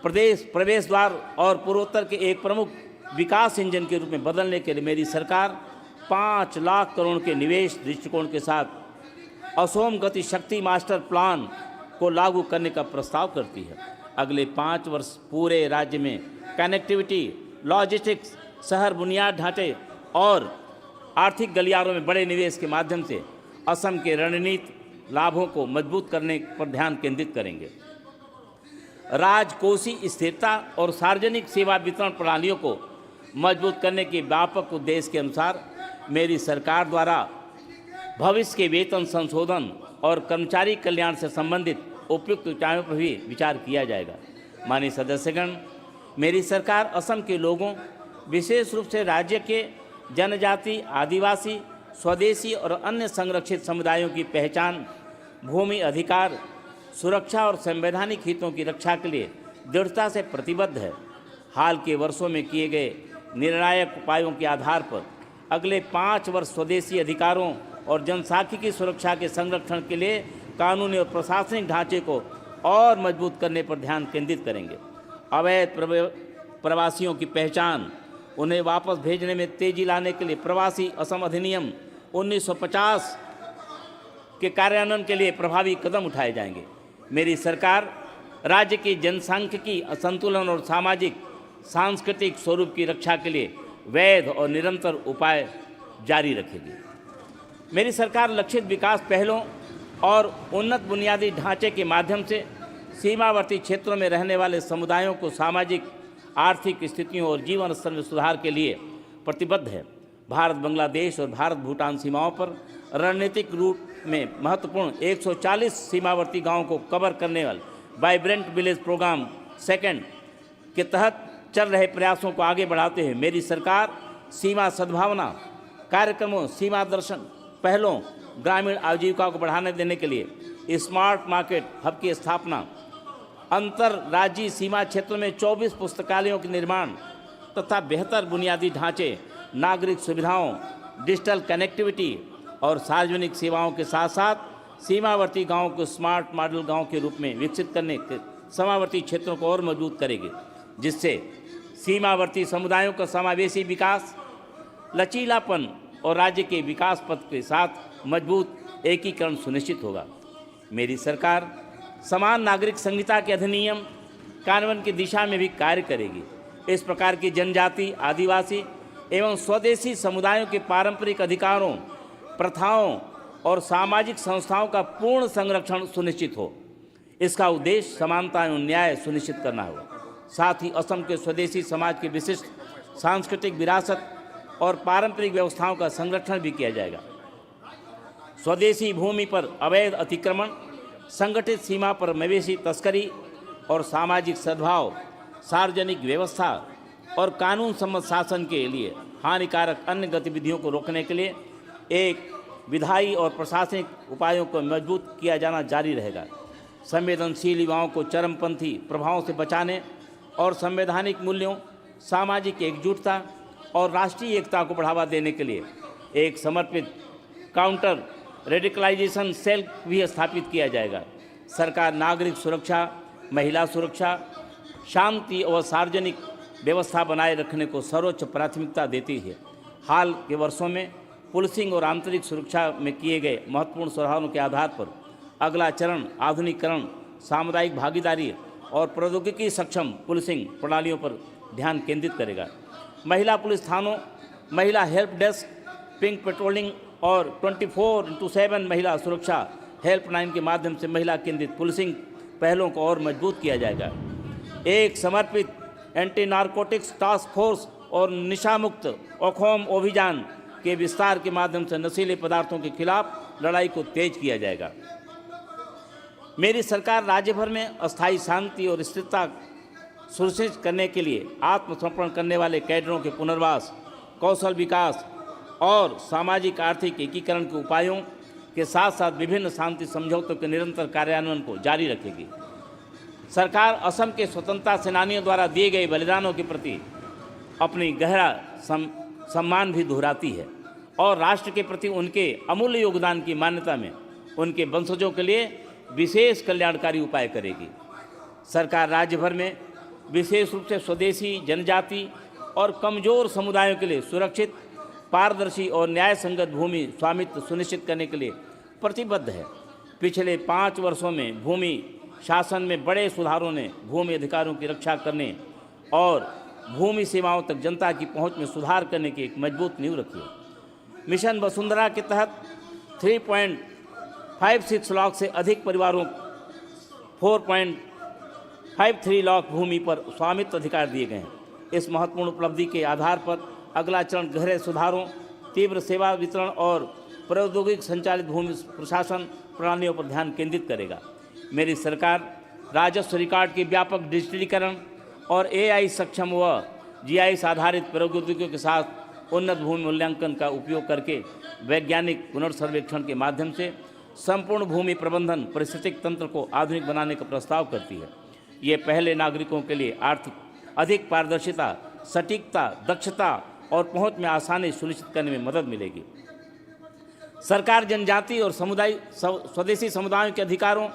प्रवेश द्वार और पूर्वोत्तर के एक प्रमुख विकास इंजन के रूप में बदलने के लिए मेरी सरकार 5 लाख करोड़ के निवेश दृष्टिकोण के साथ असोम गति शक्ति मास्टर प्लान को लागू करने का प्रस्ताव करती है। अगले 5 वर्ष पूरे राज्य में कनेक्टिविटी, लॉजिस्टिक्स, शहर बुनियाद ढांचे और आर्थिक गलियारों में बड़े निवेश के माध्यम से असम के रणनीतिक लाभों को मजबूत करने पर ध्यान केंद्रित करेंगे। राजकोषीय स्थिरता और सार्वजनिक सेवा वितरण प्रणालियों को मजबूत करने के व्यापक उद्देश्य के अनुसार मेरी सरकार द्वारा भविष्य के वेतन संशोधन और कर्मचारी कल्याण से संबंधित उपयुक्त उपायों पर भी विचार किया जाएगा। माननीय सदस्यगण, मेरी सरकार असम के लोगों, विशेष रूप से राज्य के जनजाति, आदिवासी, स्वदेशी और अन्य संरक्षित समुदायों की पहचान, भूमि अधिकार, सुरक्षा और संवैधानिक हितों की रक्षा के लिए दृढ़ता से प्रतिबद्ध है। हाल के वर्षों में किए गए निर्णायक उपायों के आधार पर अगले 5 वर्ष स्वदेशी अधिकारों और जनसांख्यिकी सुरक्षा के संरक्षण के लिए कानूनी और प्रशासनिक ढांचे को और मजबूत करने पर ध्यान केंद्रित करेंगे। अवैध प्रवासियों की पहचान, उन्हें वापस भेजने में तेजी लाने के लिए प्रवासी असम अधिनियम 1950 के कार्यान्वयन के लिए प्रभावी कदम उठाए जाएंगे। मेरी सरकार राज्य की जनसांख्यिकी संतुलन और सामाजिक सांस्कृतिक स्वरूप की रक्षा के लिए वैध और निरंतर उपाय जारी रखेगी। मेरी सरकार लक्षित विकास पहलों और उन्नत बुनियादी ढांचे के माध्यम से सीमावर्ती क्षेत्रों में रहने वाले समुदायों को सामाजिक आर्थिक स्थितियों और जीवन स्तर में सुधार के लिए प्रतिबद्ध है। भारत बांग्लादेश और भारत भूटान सीमाओं पर रणनीतिक रूप में महत्वपूर्ण 140 सीमावर्ती गांवों को कवर करने वाले वाइब्रेंट विलेज प्रोग्राम सेकेंड के तहत चल रहे प्रयासों को आगे बढ़ाते हुए मेरी सरकार सीमा सद्भावना कार्यक्रमों, सीमा दर्शन पहलों, ग्रामीण आजीविका को बढ़ाने देने के लिए स्मार्ट मार्केट हब की स्थापना, अंतर्राज्यीय सीमा क्षेत्रों में 24 पुस्तकालयों के निर्माण तथा बेहतर बुनियादी ढांचे, नागरिक सुविधाओं, डिजिटल कनेक्टिविटी और सार्वजनिक सेवाओं के साथ साथ सीमावर्ती गांवों को स्मार्ट मॉडल गांव के रूप में विकसित करने के सीमावर्ती क्षेत्रों को और मजबूत करेगी, जिससे सीमावर्ती समुदायों का समावेशी विकास, लचीलापन और राज्य के विकास पथ के साथ मजबूत एकीकरण सुनिश्चित होगा। मेरी सरकार समान नागरिक संहिता के अधिनियम कार्यान्वयन की दिशा में भी कार्य करेगी। इस प्रकार की जनजाति, आदिवासी एवं स्वदेशी समुदायों के पारंपरिक अधिकारों, प्रथाओं और सामाजिक संस्थाओं का पूर्ण संरक्षण सुनिश्चित हो। इसका उद्देश्य समानता एवं न्याय सुनिश्चित करना होगा। साथ ही असम के स्वदेशी समाज की विशिष्ट सांस्कृतिक विरासत और पारंपरिक व्यवस्थाओं का संरक्षण भी किया जाएगा। स्वदेशी भूमि पर अवैध अतिक्रमण, संगठित सीमा पर मवेशी तस्करी और सामाजिक सद्भाव, सार्वजनिक व्यवस्था और कानून सम्मत शासन के लिए हानिकारक अन्य गतिविधियों को रोकने के लिए एक विधायी और प्रशासनिक उपायों को मजबूत किया जाना जारी रहेगा। संवेदनशील युवाओं को चरमपंथी प्रभावों से बचाने और संवैधानिक मूल्यों, सामाजिक एकजुटता और राष्ट्रीय एकता को बढ़ावा देने के लिए एक समर्पित काउंटर रेडिकलाइजेशन सेल भी स्थापित किया जाएगा। सरकार नागरिक सुरक्षा, महिला सुरक्षा, शांति और सार्वजनिक व्यवस्था बनाए रखने को सर्वोच्च प्राथमिकता देती है। हाल के वर्षों में पुलिसिंग और आंतरिक सुरक्षा में किए गए महत्वपूर्ण सुधारों के आधार पर अगला चरण आधुनिकीकरण, सामुदायिक भागीदारी और प्रौद्योगिकी सक्षम पुलिसिंग प्रणालियों पर ध्यान केंद्रित करेगा। महिला पुलिस थानों, महिला हेल्प डेस्क, पिंक पेट्रोलिंग और 24/7 महिला सुरक्षा हेल्पलाइन के माध्यम से महिला केंद्रित पुलिसिंग पहलों को और मजबूत किया जाएगा। एक समर्पित एंटी नारकोटिक्स टास्क फोर्स और निशा मुक्त अखोम अभियान के विस्तार के माध्यम से नशीले पदार्थों के खिलाफ लड़ाई को तेज किया जाएगा। मेरी सरकार राज्य भर में अस्थायी शांति और स्थिरता सुनिश्चित करने के लिए आत्मसमर्पण करने वाले कैडरों के पुनर्वास, कौशल विकास और सामाजिक आर्थिक एकीकरण के उपायों के साथ साथ विभिन्न शांति समझौतों के निरंतर कार्यान्वयन को जारी रखेगी। सरकार असम के स्वतंत्रता सेनानियों द्वारा दिए गए बलिदानों के प्रति अपनी गहरा सम्मान भी दोहराती है और राष्ट्र के प्रति उनके अमूल्य योगदान की मान्यता में उनके वंशजों के लिए विशेष कल्याणकारी उपाय करेगी। सरकार राज्य भर में विशेष रूप से स्वदेशी, जनजाति और कमजोर समुदायों के लिए सुरक्षित, पारदर्शी और न्याय संगत भूमि स्वामित्व सुनिश्चित करने के लिए प्रतिबद्ध है। पिछले 5 वर्षों में भूमि शासन में बड़े सुधारों ने भूमि अधिकारों की रक्षा करने और भूमि सेवाओं तक जनता की पहुंच में सुधार करने की एक मजबूत नींव रखी है। मिशन वसुंधरा के तहत 3.56 लाख से अधिक परिवारों 4.53 लाख भूमि पर स्वामित्व अधिकार दिए गए हैं। इस महत्वपूर्ण उपलब्धि के आधार पर अगला चरण गहरे सुधारों, तीव्र सेवा वितरण और प्रौद्योगिक संचालित भूमि प्रशासन प्रणालियों पर ध्यान केंद्रित करेगा। मेरी सरकार राजस्व रिकॉर्ड के व्यापक डिजिटलीकरण और AI सक्षम व GIS आधारित प्रौद्योगिकियों के साथ उन्नत भूमि मूल्यांकन का उपयोग करके वैज्ञानिक पुनर्सर्वेक्षण के माध्यम से संपूर्ण भूमि प्रबंधन पारिस्थितिक तंत्र को आधुनिक बनाने का प्रस्ताव करती है। ये पहले नागरिकों के लिए आर्थिक अधिक पारदर्शिता, सटीकता, दक्षता और पहुंच में आसानी सुनिश्चित करने में मदद मिलेगी। सरकार जनजाति और स्वदेशी समुदायों के अधिकारों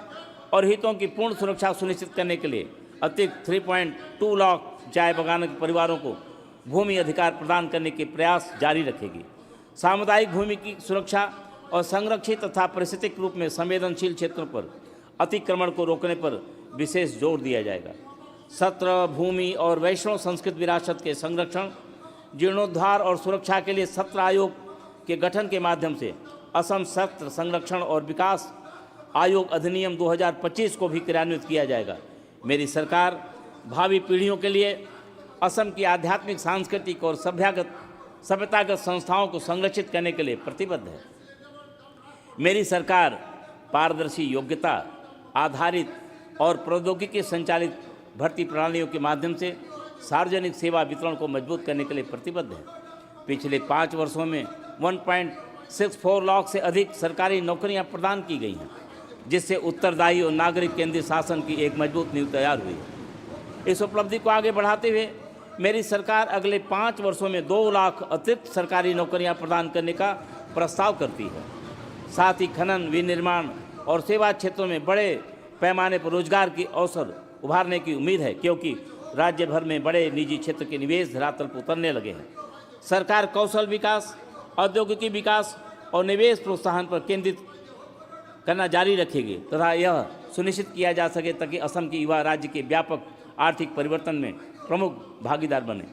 और हितों की पूर्ण सुरक्षा सुनिश्चित करने के लिए अतिरिक्त 3.2 लाख चाय बागान के परिवारों को भूमि अधिकार प्रदान करने के प्रयास जारी रखेगी। सामुदायिक भूमि की सुरक्षा और संरक्षित तथा पारिस्थितिक रूप में संवेदनशील क्षेत्रों पर अतिक्रमण को रोकने पर विशेष जोर दिया जाएगा। सत्र, भूमि और वैष्णव संस्कृत विरासत के संरक्षण, जीर्णोद्धार और सुरक्षा के लिए सत्र आयोग के गठन के माध्यम से असम सत्र संरक्षण और विकास आयोग अधिनियम 2025 को भी क्रियान्वित किया जाएगा। मेरी सरकार भावी पीढ़ियों के लिए असम की आध्यात्मिक, सांस्कृतिक और सभ्यतागत संस्थाओं को संरक्षित करने के लिए प्रतिबद्ध है। मेरी सरकार पारदर्शी, योग्यता आधारित और प्रौद्योगिकी संचालित भर्ती प्रणालियों के माध्यम से सार्वजनिक सेवा वितरण को मजबूत करने के लिए प्रतिबद्ध है। पिछले 5 वर्षों में 1.64 लाख से अधिक सरकारी नौकरियां प्रदान की गई हैं, जिससे उत्तरदायी और नागरिक केंद्रीय शासन की एक मजबूत नींव तैयार हुई है। इस उपलब्धि को आगे बढ़ाते हुए मेरी सरकार अगले 5 वर्षों में 2 लाख अतिरिक्त सरकारी नौकरियां प्रदान करने का प्रस्ताव करती है। साथ ही खनन, विनिर्माण और सेवा क्षेत्रों में बड़े पैमाने पर रोजगार के अवसर उभारने की उम्मीद है, क्योंकि राज्य भर में बड़े निजी क्षेत्र के निवेश धरातल पर उतरने लगे हैं। सरकार कौशल विकास, औद्योगिकी विकास और निवेश प्रोत्साहन पर केंद्रित करना जारी रखेगी तथा यह सुनिश्चित किया जा सके ताकि असम की युवा राज्य के व्यापक आर्थिक परिवर्तन में प्रमुख भागीदार बने।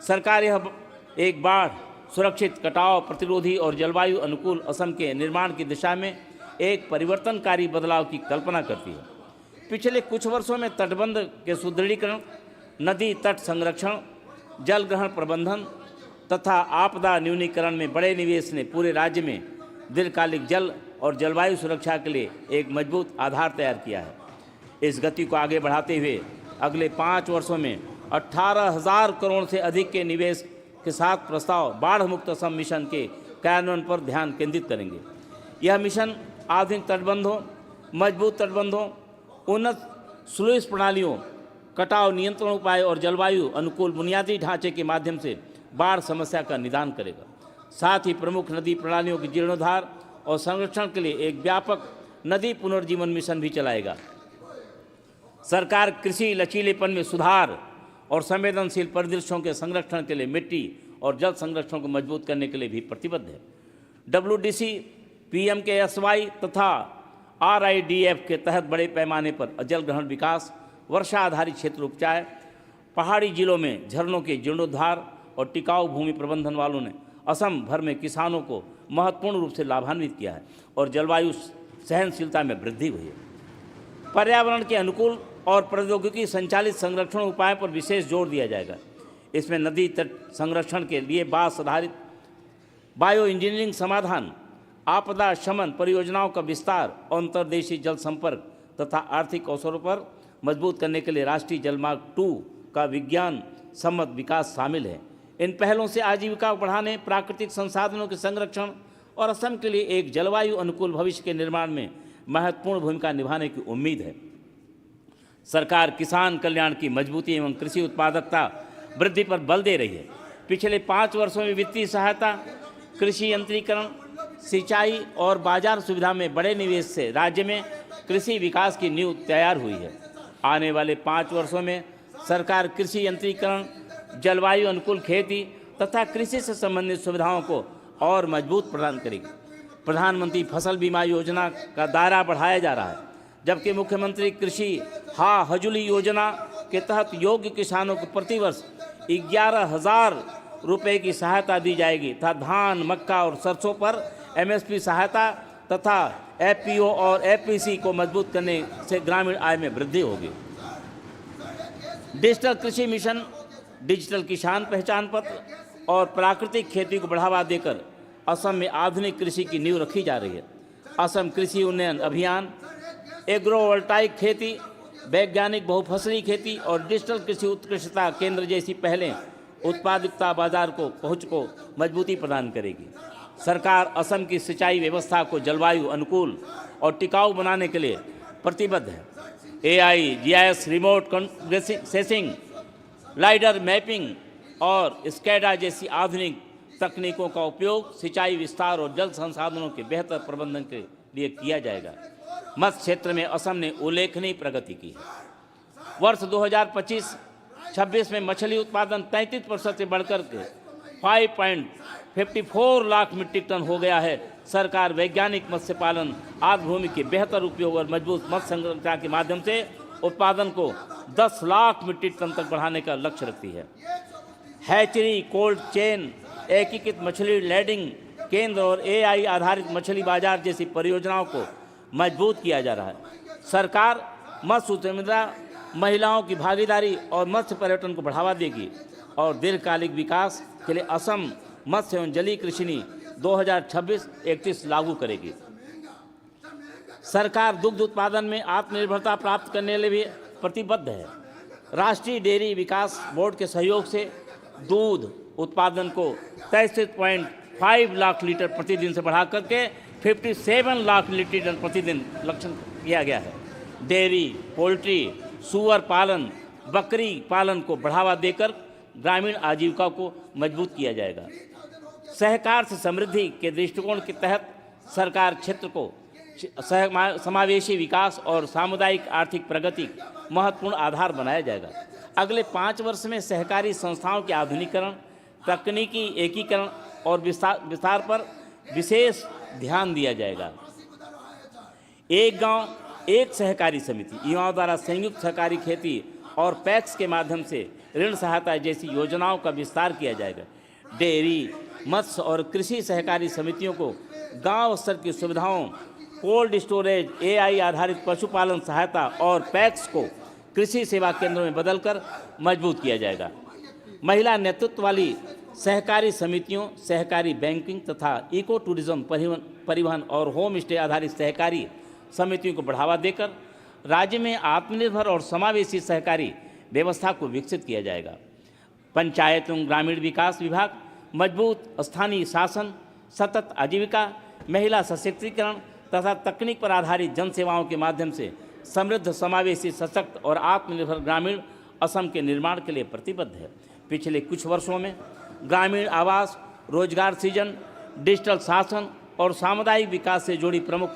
सरकार यह एक बाढ़ सुरक्षित, कटाव प्रतिरोधी और जलवायु अनुकूल असम के निर्माण की दिशा में एक परिवर्तनकारी बदलाव की कल्पना करती है। पिछले कुछ वर्षों में तटबंध के सुदृढ़ीकरण, नदी तट संरक्षण, जल ग्रहण प्रबंधन तथा आपदा न्यूनीकरण में बड़े निवेश ने पूरे राज्य में दीर्घकालिक जल और जलवायु सुरक्षा के लिए एक मजबूत आधार तैयार किया है। इस गति को आगे बढ़ाते हुए अगले 5 वर्षों में 18,000 करोड़ से अधिक के निवेश के साथ प्रस्ताव बाढ़ मुक्त असम मिशन के कार्यान्वयन पर ध्यान केंद्रित करेंगे। यह मिशन आधुनिक तटबंधों, मजबूत तटबंधों, उन्नत स्लूइस प्रणालियों, कटाव नियंत्रण उपाय और जलवायु अनुकूल बुनियादी ढांचे के माध्यम से बाढ़ समस्या का निदान करेगा। साथ ही प्रमुख नदी प्रणालियों के जीर्णोद्धार और संरक्षण के लिए एक व्यापक नदी पुनर्जीवन मिशन भी चलाएगा। सरकार कृषि लचीलेपन में सुधार और संवेदनशील परिदृश्यों के संरक्षण के लिए मिट्टी और जल संरक्षण को मजबूत करने के लिए भी प्रतिबद्ध है। WDC, PMKSY तथा RIDF के तहत बड़े पैमाने पर जल ग्रहण विकास, वर्षा आधारित क्षेत्र उपचार, पहाड़ी जिलों में झरनों के जीर्णोद्धार और टिकाऊ भूमि प्रबंधन वालों ने असम भर में किसानों को महत्वपूर्ण रूप से लाभान्वित किया है और जलवायु सहनशीलता में वृद्धि हुई है। पर्यावरण के अनुकूल और प्रौद्योगिकी संचालित संरक्षण उपायों पर विशेष जोर दिया जाएगा। इसमें नदी तट संरक्षण के लिए बांस आधारित बायो इंजीनियरिंग समाधान, आपदा शमन परियोजनाओं का विस्तार और अंतर्देशीय जल संपर्क तथा आर्थिक अवसरों पर मजबूत करने के लिए राष्ट्रीय जलमार्ग 2 का विज्ञान सम्मत विकास शामिल है। इन पहलों से आजीविका बढ़ाने, प्राकृतिक संसाधनों के संरक्षण और असम के लिए एक जलवायु अनुकूल भविष्य के निर्माण में महत्वपूर्ण भूमिका निभाने की उम्मीद है। सरकार किसान कल्याण की मजबूती एवं कृषि उत्पादकता वृद्धि पर बल दे रही है। पिछले 5 वर्षों में वित्तीय सहायता, कृषि यंत्रीकरण, सिंचाई और बाजार सुविधा में बड़े निवेश से राज्य में कृषि विकास की नींव तैयार हुई है। आने वाले 5 वर्षों में सरकार कृषि यंत्रीकरण, जलवायु अनुकूल खेती तथा कृषि से संबंधित सुविधाओं को और मजबूत प्रदान करेगी। प्रधानमंत्री फसल बीमा योजना का दायरा बढ़ाया जा रहा है, जबकि मुख्यमंत्री कृषि हजूली योजना के तहत योग्य किसानों को प्रतिवर्ष 11,000 रुपये की सहायता दी जाएगी तथा धान, मक्का और सरसों पर MSP सहायता तथा FPO और FPC को मजबूत करने से ग्रामीण आय में वृद्धि होगी। डिजिटल कृषि मिशन, डिजिटल किसान पहचान पत्र और प्राकृतिक खेती को बढ़ावा देकर असम में आधुनिक कृषि की नींव रखी जा रही है। असम कृषि उन्नयन अभियान, एग्रोवोल्टाइक खेती, वैज्ञानिक बहुफसली खेती और डिजिटल कृषि उत्कृष्टता केंद्र जैसी पहलें उत्पादकता बाजार को पहुंच को मजबूती प्रदान करेगी। सरकार असम की सिंचाई व्यवस्था को जलवायु अनुकूल और टिकाऊ बनाने के लिए प्रतिबद्ध है। AI, GIS, remote sensing, lidar mapping और स्कैडा जैसी आधुनिक तकनीकों का उपयोग सिंचाई विस्तार और जल संसाधनों के बेहतर प्रबंधन के लिए किया जाएगा। मत्स्य क्षेत्र में असम ने उल्लेखनीय प्रगति की है। वर्ष 2025-26 में मछली उत्पादन 33% से बढ़कर के 5.54 लाख मीट्रिक टन हो गया है। सरकार वैज्ञानिक मत्स्य पालन, आर्द्र भूमि के बेहतर उपयोग और मजबूत मत्स्य संरचना के माध्यम से उत्पादन को 10 लाख मीट्रिक टन तक बढ़ाने का लक्ष्य रखती है। हैचरी, कोल्ड चेन, एकीकृत मछली लैंडिंग केंद्र और AI आधारित मछली बाजार जैसी परियोजनाओं को मजबूत किया जा रहा है। सरकार मत्स्य उद्यमिता, महिलाओं की भागीदारी और मत्स्य पर्यटन को बढ़ावा देगी और दीर्घकालिक विकास के लिए असम मत्स्य एवं जलीय कृषि नीति 2026-31 लागू करेगी। सरकार दुग्ध उत्पादन में आत्मनिर्भरता प्राप्त करने के लिए भी प्रतिबद्ध है। राष्ट्रीय डेयरी विकास बोर्ड के सहयोग से दूध उत्पादन को 63.5 लाख लीटर प्रतिदिन से बढ़ा करके 57 लाख लीटर प्रतिदिन लक्ष्य किया गया है। डेयरी, पोल्ट्री, सूअर पालन, बकरी पालन को बढ़ावा देकर ग्रामीण आजीविका को मजबूत किया जाएगा। सहकार से समृद्धि के दृष्टिकोण के तहत सरकार क्षेत्र को समावेशी विकास और सामुदायिक आर्थिक प्रगति महत्वपूर्ण आधार बनाया जाएगा। अगले 5 वर्ष में सहकारी संस्थाओं के आधुनिकीकरण, तकनीकी एकीकरण और विस्तार पर विशेष ध्यान दिया जाएगा। एक गांव एक सहकारी समिति, युवाओं द्वारा संयुक्त सहकारी खेती और पैक्स के माध्यम से ऋण सहायता जैसी योजनाओं का विस्तार किया जाएगा। डेयरी, मत्स्य और कृषि सहकारी समितियों को गांव स्तर की सुविधाओं, कोल्ड स्टोरेज, AI आधारित पशुपालन सहायता और पैक्स को कृषि सेवा केंद्रों में बदलकर मजबूत किया जाएगा। महिला नेतृत्व वाली सहकारी समितियों, सहकारी बैंकिंग तथा इको टूरिज्म, परिवहन और होम स्टे आधारित सहकारी समितियों को बढ़ावा देकर राज्य में आत्मनिर्भर और समावेशी सहकारी व्यवस्था को विकसित किया जाएगा। पंचायत एवं ग्रामीण विकास विभाग मजबूत स्थानीय शासन, सतत आजीविका, महिला सशक्तिकरण तथा तकनीक पर आधारित जन सेवाओं के माध्यम से समृद्ध, समावेशी, सशक्त और आत्मनिर्भर ग्रामीण असम के निर्माण के लिए प्रतिबद्ध है। पिछले कुछ वर्षों में ग्रामीण आवास, रोजगार सृजन, डिजिटल शासन और सामुदायिक विकास से जुड़ी प्रमुख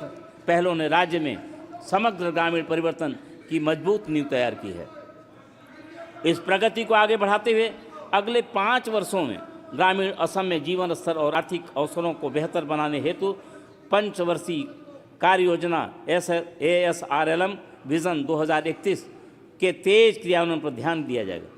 पहलों ने राज्य में समग्र ग्रामीण परिवर्तन की मजबूत नींव तैयार की है। इस प्रगति को आगे बढ़ाते हुए अगले 5 वर्षों में ग्रामीण असम में जीवन स्तर और आर्थिक अवसरों को बेहतर बनाने हेतु पंचवर्षीय कार्य योजना ASRLM विजन 2031 के तेज क्रियान्वयन पर ध्यान दिया जाएगा।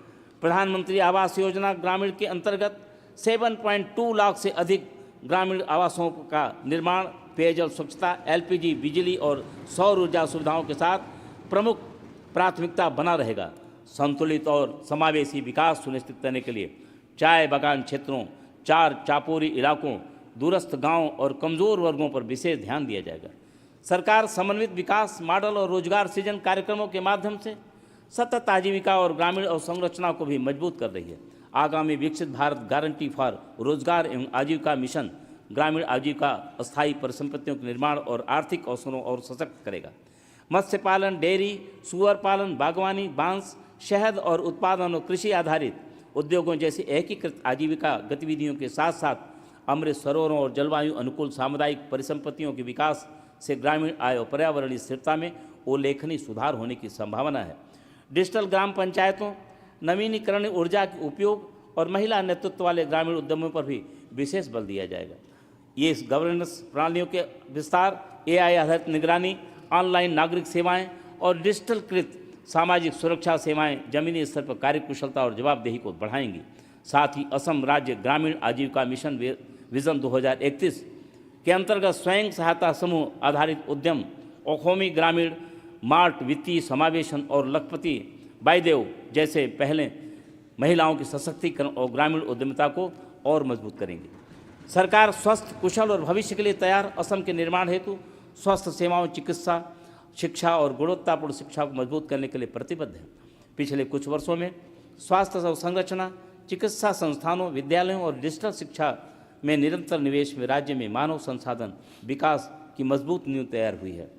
प्रधानमंत्री आवास योजना ग्रामीण के अंतर्गत 7.2 लाख से अधिक ग्रामीण आवासों का निर्माण पेयजल स्वच्छता, LPG, बिजली और सौर ऊर्जा सुविधाओं के साथ प्रमुख प्राथमिकता बना रहेगा। संतुलित और समावेशी विकास सुनिश्चित करने के लिए चाय बागान क्षेत्रों, 4 चापोरी इलाकों, दूरस्थ गांवों और कमज़ोर वर्गों पर विशेष ध्यान दिया जाएगा। सरकार समन्वित विकास मॉडल और रोजगार सृजन कार्यक्रमों के माध्यम से सतत आजीविका और ग्रामीण अवसंरचना को भी मजबूत कर रही है। आगामी विकसित भारत गारंटी फॉर रोजगार एवं आजीविका मिशन ग्रामीण आजीविका, अस्थायी परिसंपत्तियों के निर्माण और आर्थिक अवसरों और सशक्त करेगा। मत्स्य पालन, डेयरी, सुअर पालन, बागवानी, बांस, शहद और उत्पादन और कृषि आधारित उद्योगों जैसी एकीकृत आजीविका गतिविधियों के साथ साथ अमृत सरोवरों और जलवायु अनुकूल सामुदायिक परिसंपत्तियों के विकास से ग्रामीण आय और पर्यावरणीय स्थिरता में उल्लेखनीय सुधार होने की संभावना है। डिजिटल ग्राम पंचायतों, नवीनीकरणीय ऊर्जा के उपयोग और महिला नेतृत्व वाले ग्रामीण उद्यमों पर भी विशेष बल दिया जाएगा। ये इस गवर्नेंस प्रणालियों के विस्तार, AI आधारित निगरानी, ऑनलाइन नागरिक सेवाएं और डिजिटलकृत सामाजिक सुरक्षा सेवाएं जमीनी स्तर पर कार्यकुशलता और जवाबदेही को बढ़ाएंगी। साथ ही असम राज्य ग्रामीण आजीविका मिशन विजन 2031 के अंतर्गत स्वयं सहायता समूह आधारित उद्यम, ओखोमी ग्रामीण मार्ट, वित्तीय समावेशन और लखपति बाईदेव जैसे पहले महिलाओं के सशक्तिकरण और ग्रामीण उद्यमिता को और मजबूत करेंगी। सरकार स्वस्थ, कुशल और भविष्य के लिए तैयार असम के निर्माण हेतु स्वस्थ सेवाओं, चिकित्सा, शिक्षा और गुणवत्तापूर्ण शिक्षा को मजबूत करने के लिए प्रतिबद्ध है। पिछले कुछ वर्षों में स्वास्थ्य संरचना, चिकित्सा संस्थानों, विद्यालयों और डिजिटल शिक्षा में निरंतर निवेश में राज्य में मानव संसाधन विकास की मजबूत नींव तैयार हुई है।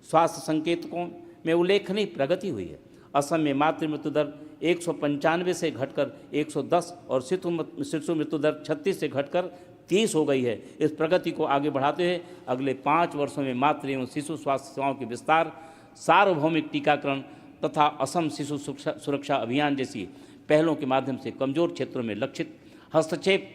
स्वास्थ्य संकेतकों में उल्लेखनीय प्रगति हुई है। असम में मातृ मृत्यु दर 195 से घटकर 110 और शिशु मृत्यु दर 36 से घटकर 30 हो गई है। इस प्रगति को आगे बढ़ाते हुए अगले 5 वर्षों में मातृ एवं शिशु स्वास्थ्य सेवाओं के विस्तार, सार्वभौमिक टीकाकरण तथा असम शिशु सुरक्षा अभियान जैसी पहलों के माध्यम से कमजोर क्षेत्रों में लक्षित हस्तक्षेप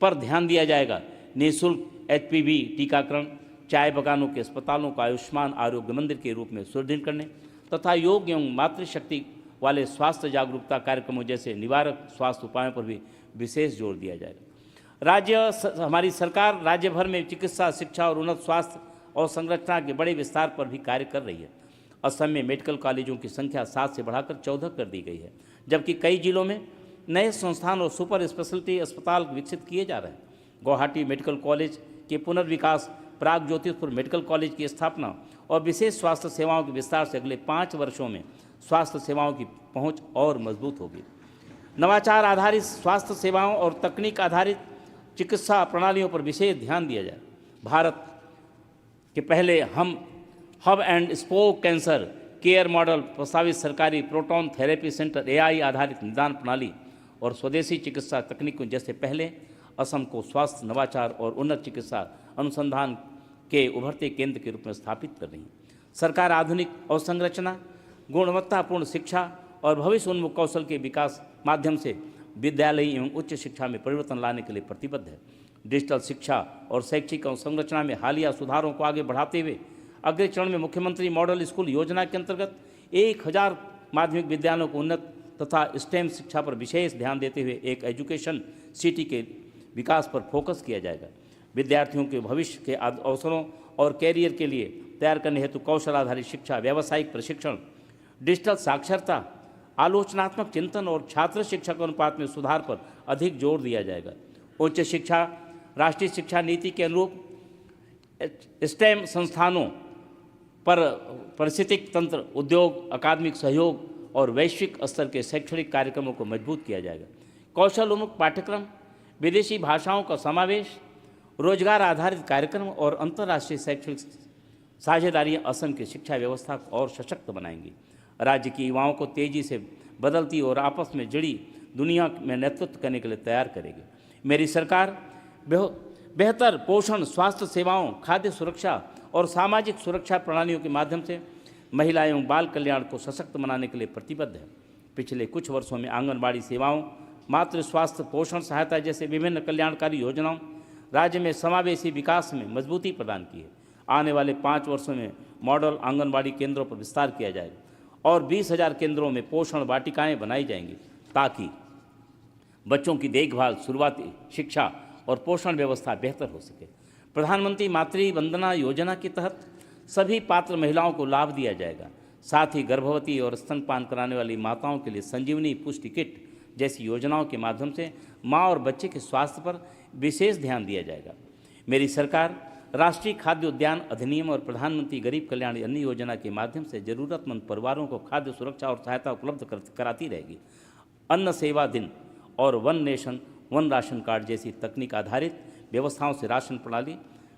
पर ध्यान दिया जाएगा। निःशुल्क HPV टीकाकरण, चाय बगानों के अस्पतालों को आयुष्मान आरोग्य मंदिर के रूप में सुदृढ़ करने तथा योग एवं मातृशक्ति वाले स्वास्थ्य जागरूकता कार्यक्रमों जैसे निवारक स्वास्थ्य उपायों पर भी विशेष जोर दिया जाएगा। हमारी सरकार राज्य भर में चिकित्सा, शिक्षा और उन्नत स्वास्थ्य और संरचना के बड़े विस्तार पर भी कार्य कर रही है। असम में मेडिकल कॉलेजों की संख्या 7 से बढ़ाकर 14 कर दी गई है, जबकि कई जिलों में नए संस्थान और सुपर स्पेशलिटी अस्पताल विकसित किए जा रहे हैं। गुवाहाटी मेडिकल कॉलेज के पुनर्विकास, प्राग ज्योतिषपुर मेडिकल कॉलेज की स्थापना और विशेष स्वास्थ्य सेवाओं के विस्तार से अगले 5 वर्षों में स्वास्थ्य सेवाओं की पहुंच और मजबूत होगी। नवाचार आधारित स्वास्थ्य सेवाओं और तकनीक आधारित चिकित्सा प्रणालियों पर विशेष ध्यान दिया जाए। भारत के पहले हम hub and spoke cancer care model, प्रस्तावित सरकारी प्रोटॉन थेरेपी सेंटर, AI आधारित निदान प्रणाली और स्वदेशी चिकित्सा तकनीकों जैसे पहले असम को स्वास्थ्य, नवाचार और उन्नत चिकित्सा अनुसंधान के उभरते केंद्र के रूप में स्थापित कर रही है। सरकार आधुनिक अवसंरचना, गुणवत्तापूर्ण शिक्षा और भविष्य उन्मुख कौशल के विकास माध्यम से विद्यालयी एवं उच्च शिक्षा में परिवर्तन लाने के लिए प्रतिबद्ध है। डिजिटल शिक्षा और शैक्षिक अवसंरचना में हालिया सुधारों को आगे बढ़ाते हुए अगले चरण में मुख्यमंत्री मॉडल स्कूल योजना के अंतर्गत 1000 माध्यमिक विद्यालयों को उन्नत तथा स्टेम शिक्षा पर विशेष ध्यान देते हुए एक एजुकेशन सिटी के विकास पर फोकस किया जाएगा। विद्यार्थियों के भविष्य के अवसरों और कैरियर के लिए तैयार करने हेतु कौशल आधारित शिक्षा, व्यावसायिक प्रशिक्षण, डिजिटल साक्षरता, आलोचनात्मक चिंतन और छात्र शिक्षक अनुपात में सुधार पर अधिक जोर दिया जाएगा। उच्च शिक्षा, राष्ट्रीय शिक्षा नीति के अनुरूप स्टेम संस्थानों पर पारिस्थितिक तंत्र, उद्योग, अकादमिक सहयोग और वैश्विक स्तर के शैक्षणिक कार्यक्रमों को मजबूत किया जाएगा। कौशल उन्मुख पाठ्यक्रम, विदेशी भाषाओं का समावेश, रोजगार आधारित कार्यक्रम और अंतर्राष्ट्रीय शैक्षणिक साझेदारियां असम की शिक्षा व्यवस्था को और सशक्त बनाएंगी। राज्य के युवाओं को तेजी से बदलती और आपस में जुड़ी दुनिया में नेतृत्व करने के लिए तैयार करेगी। मेरी सरकार बेहतर पोषण, स्वास्थ्य सेवाओं, खाद्य सुरक्षा और सामाजिक सुरक्षा प्रणालियों के माध्यम से महिला एवं बाल कल्याण को सशक्त बनाने के लिए प्रतिबद्ध है। पिछले कुछ वर्षों में आंगनबाड़ी सेवाओं, मातृ स्वास्थ्य, पोषण सहायता जैसे विभिन्न कल्याणकारी योजनाओं राज्य में समावेशी विकास में मजबूती प्रदान की है। आने वाले 5 वर्षों में मॉडल आंगनबाड़ी केंद्रों पर विस्तार किया जाएगा और 20,000 केंद्रों में पोषण वाटिकाएं बनाई जाएंगी ताकि बच्चों की देखभाल, शुरुआती शिक्षा और पोषण व्यवस्था बेहतर हो सके। प्रधानमंत्री मातृ वंदना योजना के तहत सभी पात्र महिलाओं को लाभ दिया जाएगा। साथ ही गर्भवती और स्तनपान कराने वाली माताओं के लिए संजीवनी पुष्टि किट जैसी योजनाओं के माध्यम से माँ और बच्चे के स्वास्थ्य पर विशेष ध्यान दिया जाएगा। मेरी सरकार राष्ट्रीय खाद्य उद्यान अधिनियम और प्रधानमंत्री गरीब कल्याण अन्न योजना के माध्यम से जरूरतमंद परिवारों को खाद्य सुरक्षा और सहायता उपलब्ध कराती रहेगी। अन्न सेवा दिन और one nation one ration card जैसी तकनीक आधारित व्यवस्थाओं से राशन प्रणाली,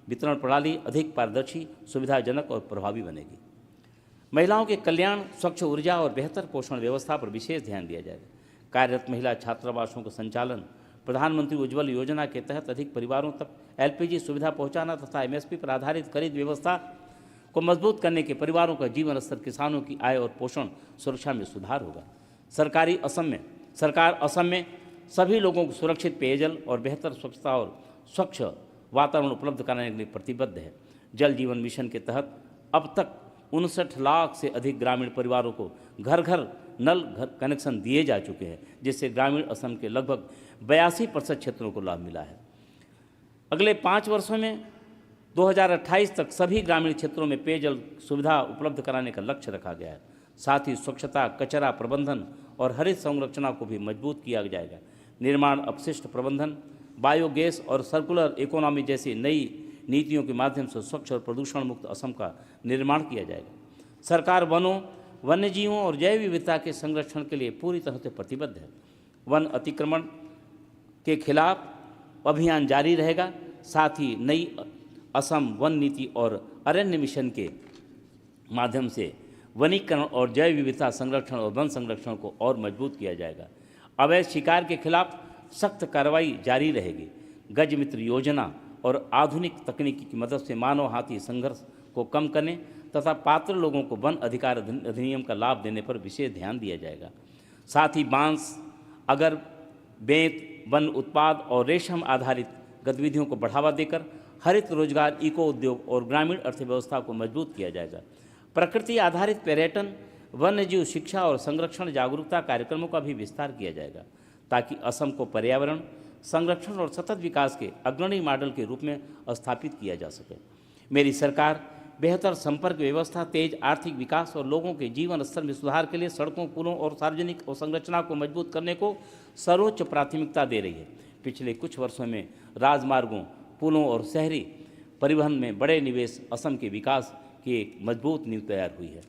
वितरण प्रणाली अधिक पारदर्शी, सुविधाजनक और प्रभावी बनेगी। महिलाओं के कल्याण, स्वच्छ ऊर्जा और बेहतर पोषण व्यवस्था पर विशेष ध्यान दिया जाएगा। कार्यरत महिला छात्रावासों का संचालन, प्रधानमंत्री उज्ज्वल योजना के तहत अधिक परिवारों तक LPG सुविधा पहुंचाना तथा MSP पर आधारित खरीद व्यवस्था को मजबूत करने के परिवारों का जीवन स्तर, किसानों की आय और पोषण सुरक्षा में सुधार होगा। सरकार असम में सभी लोगों को सुरक्षित पेयजल और बेहतर स्वच्छता और स्वच्छ वातावरण उपलब्ध कराने के लिए प्रतिबद्ध है। जल जीवन मिशन के तहत अब तक 59 लाख से अधिक ग्रामीण परिवारों को घर घर नल कनेक्शन दिए जा चुके हैं, जिससे ग्रामीण असम के लगभग 82% क्षेत्रों को लाभ मिला है। अगले 5 वर्षों में 2028 तक सभी ग्रामीण क्षेत्रों में पेयजल सुविधा उपलब्ध कराने का लक्ष्य रखा गया है। साथ ही स्वच्छता, कचरा प्रबंधन और हरित संरचना को भी मजबूत किया जाएगा। निर्माण अपशिष्ट प्रबंधन, बायोगैस और सर्कुलर इकोनॉमी जैसी नई नीतियों के माध्यम से स्वच्छ और प्रदूषण मुक्त असम का निर्माण किया जाएगा। सरकार वनों, वन्यजीवों और जैव विविधता के संरक्षण के लिए पूरी तरह से प्रतिबद्ध है। वन अतिक्रमण के खिलाफ अभियान जारी रहेगा। साथ ही नई असम वन नीति और अरण्य मिशन के माध्यम से वनीकरण और जैव विविधता संरक्षण और वन संरक्षण को और मजबूत किया जाएगा। अवैध शिकार के खिलाफ सख्त कार्रवाई जारी रहेगी। गज मित्र योजना और आधुनिक तकनीकी की मदद से मानव हाथी संघर्ष को कम करने तथा पात्र लोगों को वन अधिकार अधिनियम का लाभ देने पर विशेष ध्यान दिया जाएगा। साथ ही बांस, अगर, बेंत, वन उत्पाद और रेशम आधारित गतिविधियों को बढ़ावा देकर हरित रोजगार, इको उद्योग और ग्रामीण अर्थव्यवस्था को मजबूत किया जाएगा। प्रकृति आधारित पर्यटन, वन्यजीव शिक्षा और संरक्षण जागरूकता कार्यक्रमों का भी विस्तार किया जाएगा ताकि असम को पर्यावरण संरक्षण और सतत विकास के अग्रणी मॉडल के रूप में स्थापित किया जा सके। मेरी सरकार बेहतर संपर्क व्यवस्था, तेज आर्थिक विकास और लोगों के जीवन स्तर में सुधार के लिए सड़कों, पुलों और सार्वजनिक अवसंरचना को मजबूत करने को सर्वोच्च प्राथमिकता दे रही है। पिछले कुछ वर्षों में राजमार्गों, पुलों और शहरी परिवहन में बड़े निवेश असम के विकास की एक मजबूत नींव तैयार हुई है।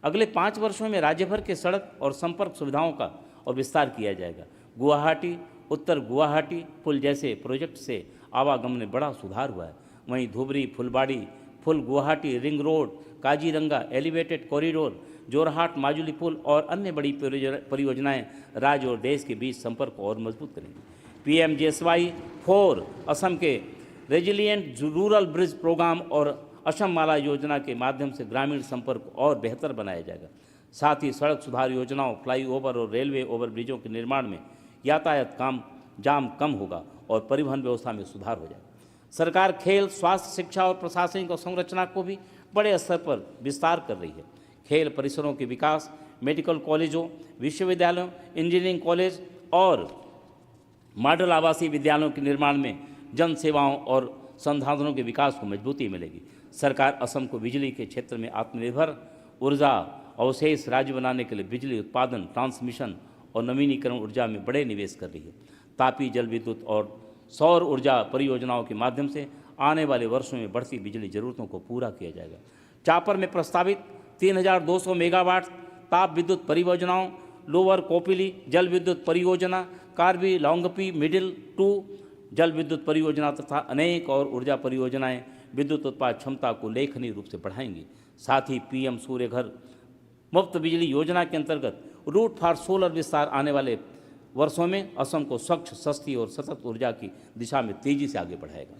अगले 5 वर्षों में राज्य भर के सड़क और संपर्क सुविधाओं का और विस्तार किया जाएगा। गुवाहाटी, उत्तर गुवाहाटी पुल जैसे प्रोजेक्ट से आवागमन में बड़ा सुधार हुआ है। वहीं धुबरी, फुलबाड़ी, फुल Guwahati ring road, Kaziranga elevated corridor, Jorhat Majuli पुल और अन्य बड़ी परियोजनाएं राज्य और देश के बीच संपर्क को और मजबूत करेंगी। PMGSY 4 असम के रेजिलिएंट रूरल ब्रिज प्रोग्राम और असम माला योजना के माध्यम से ग्रामीण संपर्क और बेहतर बनाया जाएगा। साथ ही सड़क सुधार योजनाओं, फ्लाईओवर और रेलवे ओवरब्रिजों के निर्माण में यातायात जाम कम होगा और परिवहन व्यवस्था में सुधार हो जाएगा। सरकार खेल, स्वास्थ्य, शिक्षा और प्रशासनिक और संरचना को भी बड़े स्तर पर विस्तार कर रही है। खेल परिसरों के विकास, मेडिकल कॉलेजों, विश्वविद्यालयों, इंजीनियरिंग कॉलेज और मॉडल आवासीय विद्यालयों के निर्माण में जन सेवाओं और संसाधनों के विकास को मजबूती मिलेगी। सरकार असम को बिजली के क्षेत्र में आत्मनिर्भर ऊर्जा अवशेष राज्य बनाने के लिए बिजली उत्पादन, ट्रांसमिशन और नवीनीकरण ऊर्जा में बड़े निवेश कर रही है। तापी जल विद्युत और सौर ऊर्जा परियोजनाओं के माध्यम से आने वाले वर्षों में बढ़ती बिजली जरूरतों को पूरा किया जाएगा। चापर में प्रस्तावित 3200 मेगावाट ताप विद्युत परियोजनाओं, लोअर कोपिली जल विद्युत परियोजना, कार्बी लॉन्गपी मिडिल 2 जल विद्युत परियोजना तथा अनेक और ऊर्जा परियोजनाएं विद्युत उत्पाद क्षमता को उल्लेखनीय रूप से बढ़ाएंगी। साथ ही PM सूर्य घर मुफ्त बिजली योजना के अंतर्गत रूट फॉर सोलर विस्तार आने वाले वर्षों में असम को स्वच्छ, सस्ती और सतत ऊर्जा की दिशा में तेजी से आगे बढ़ाएगा।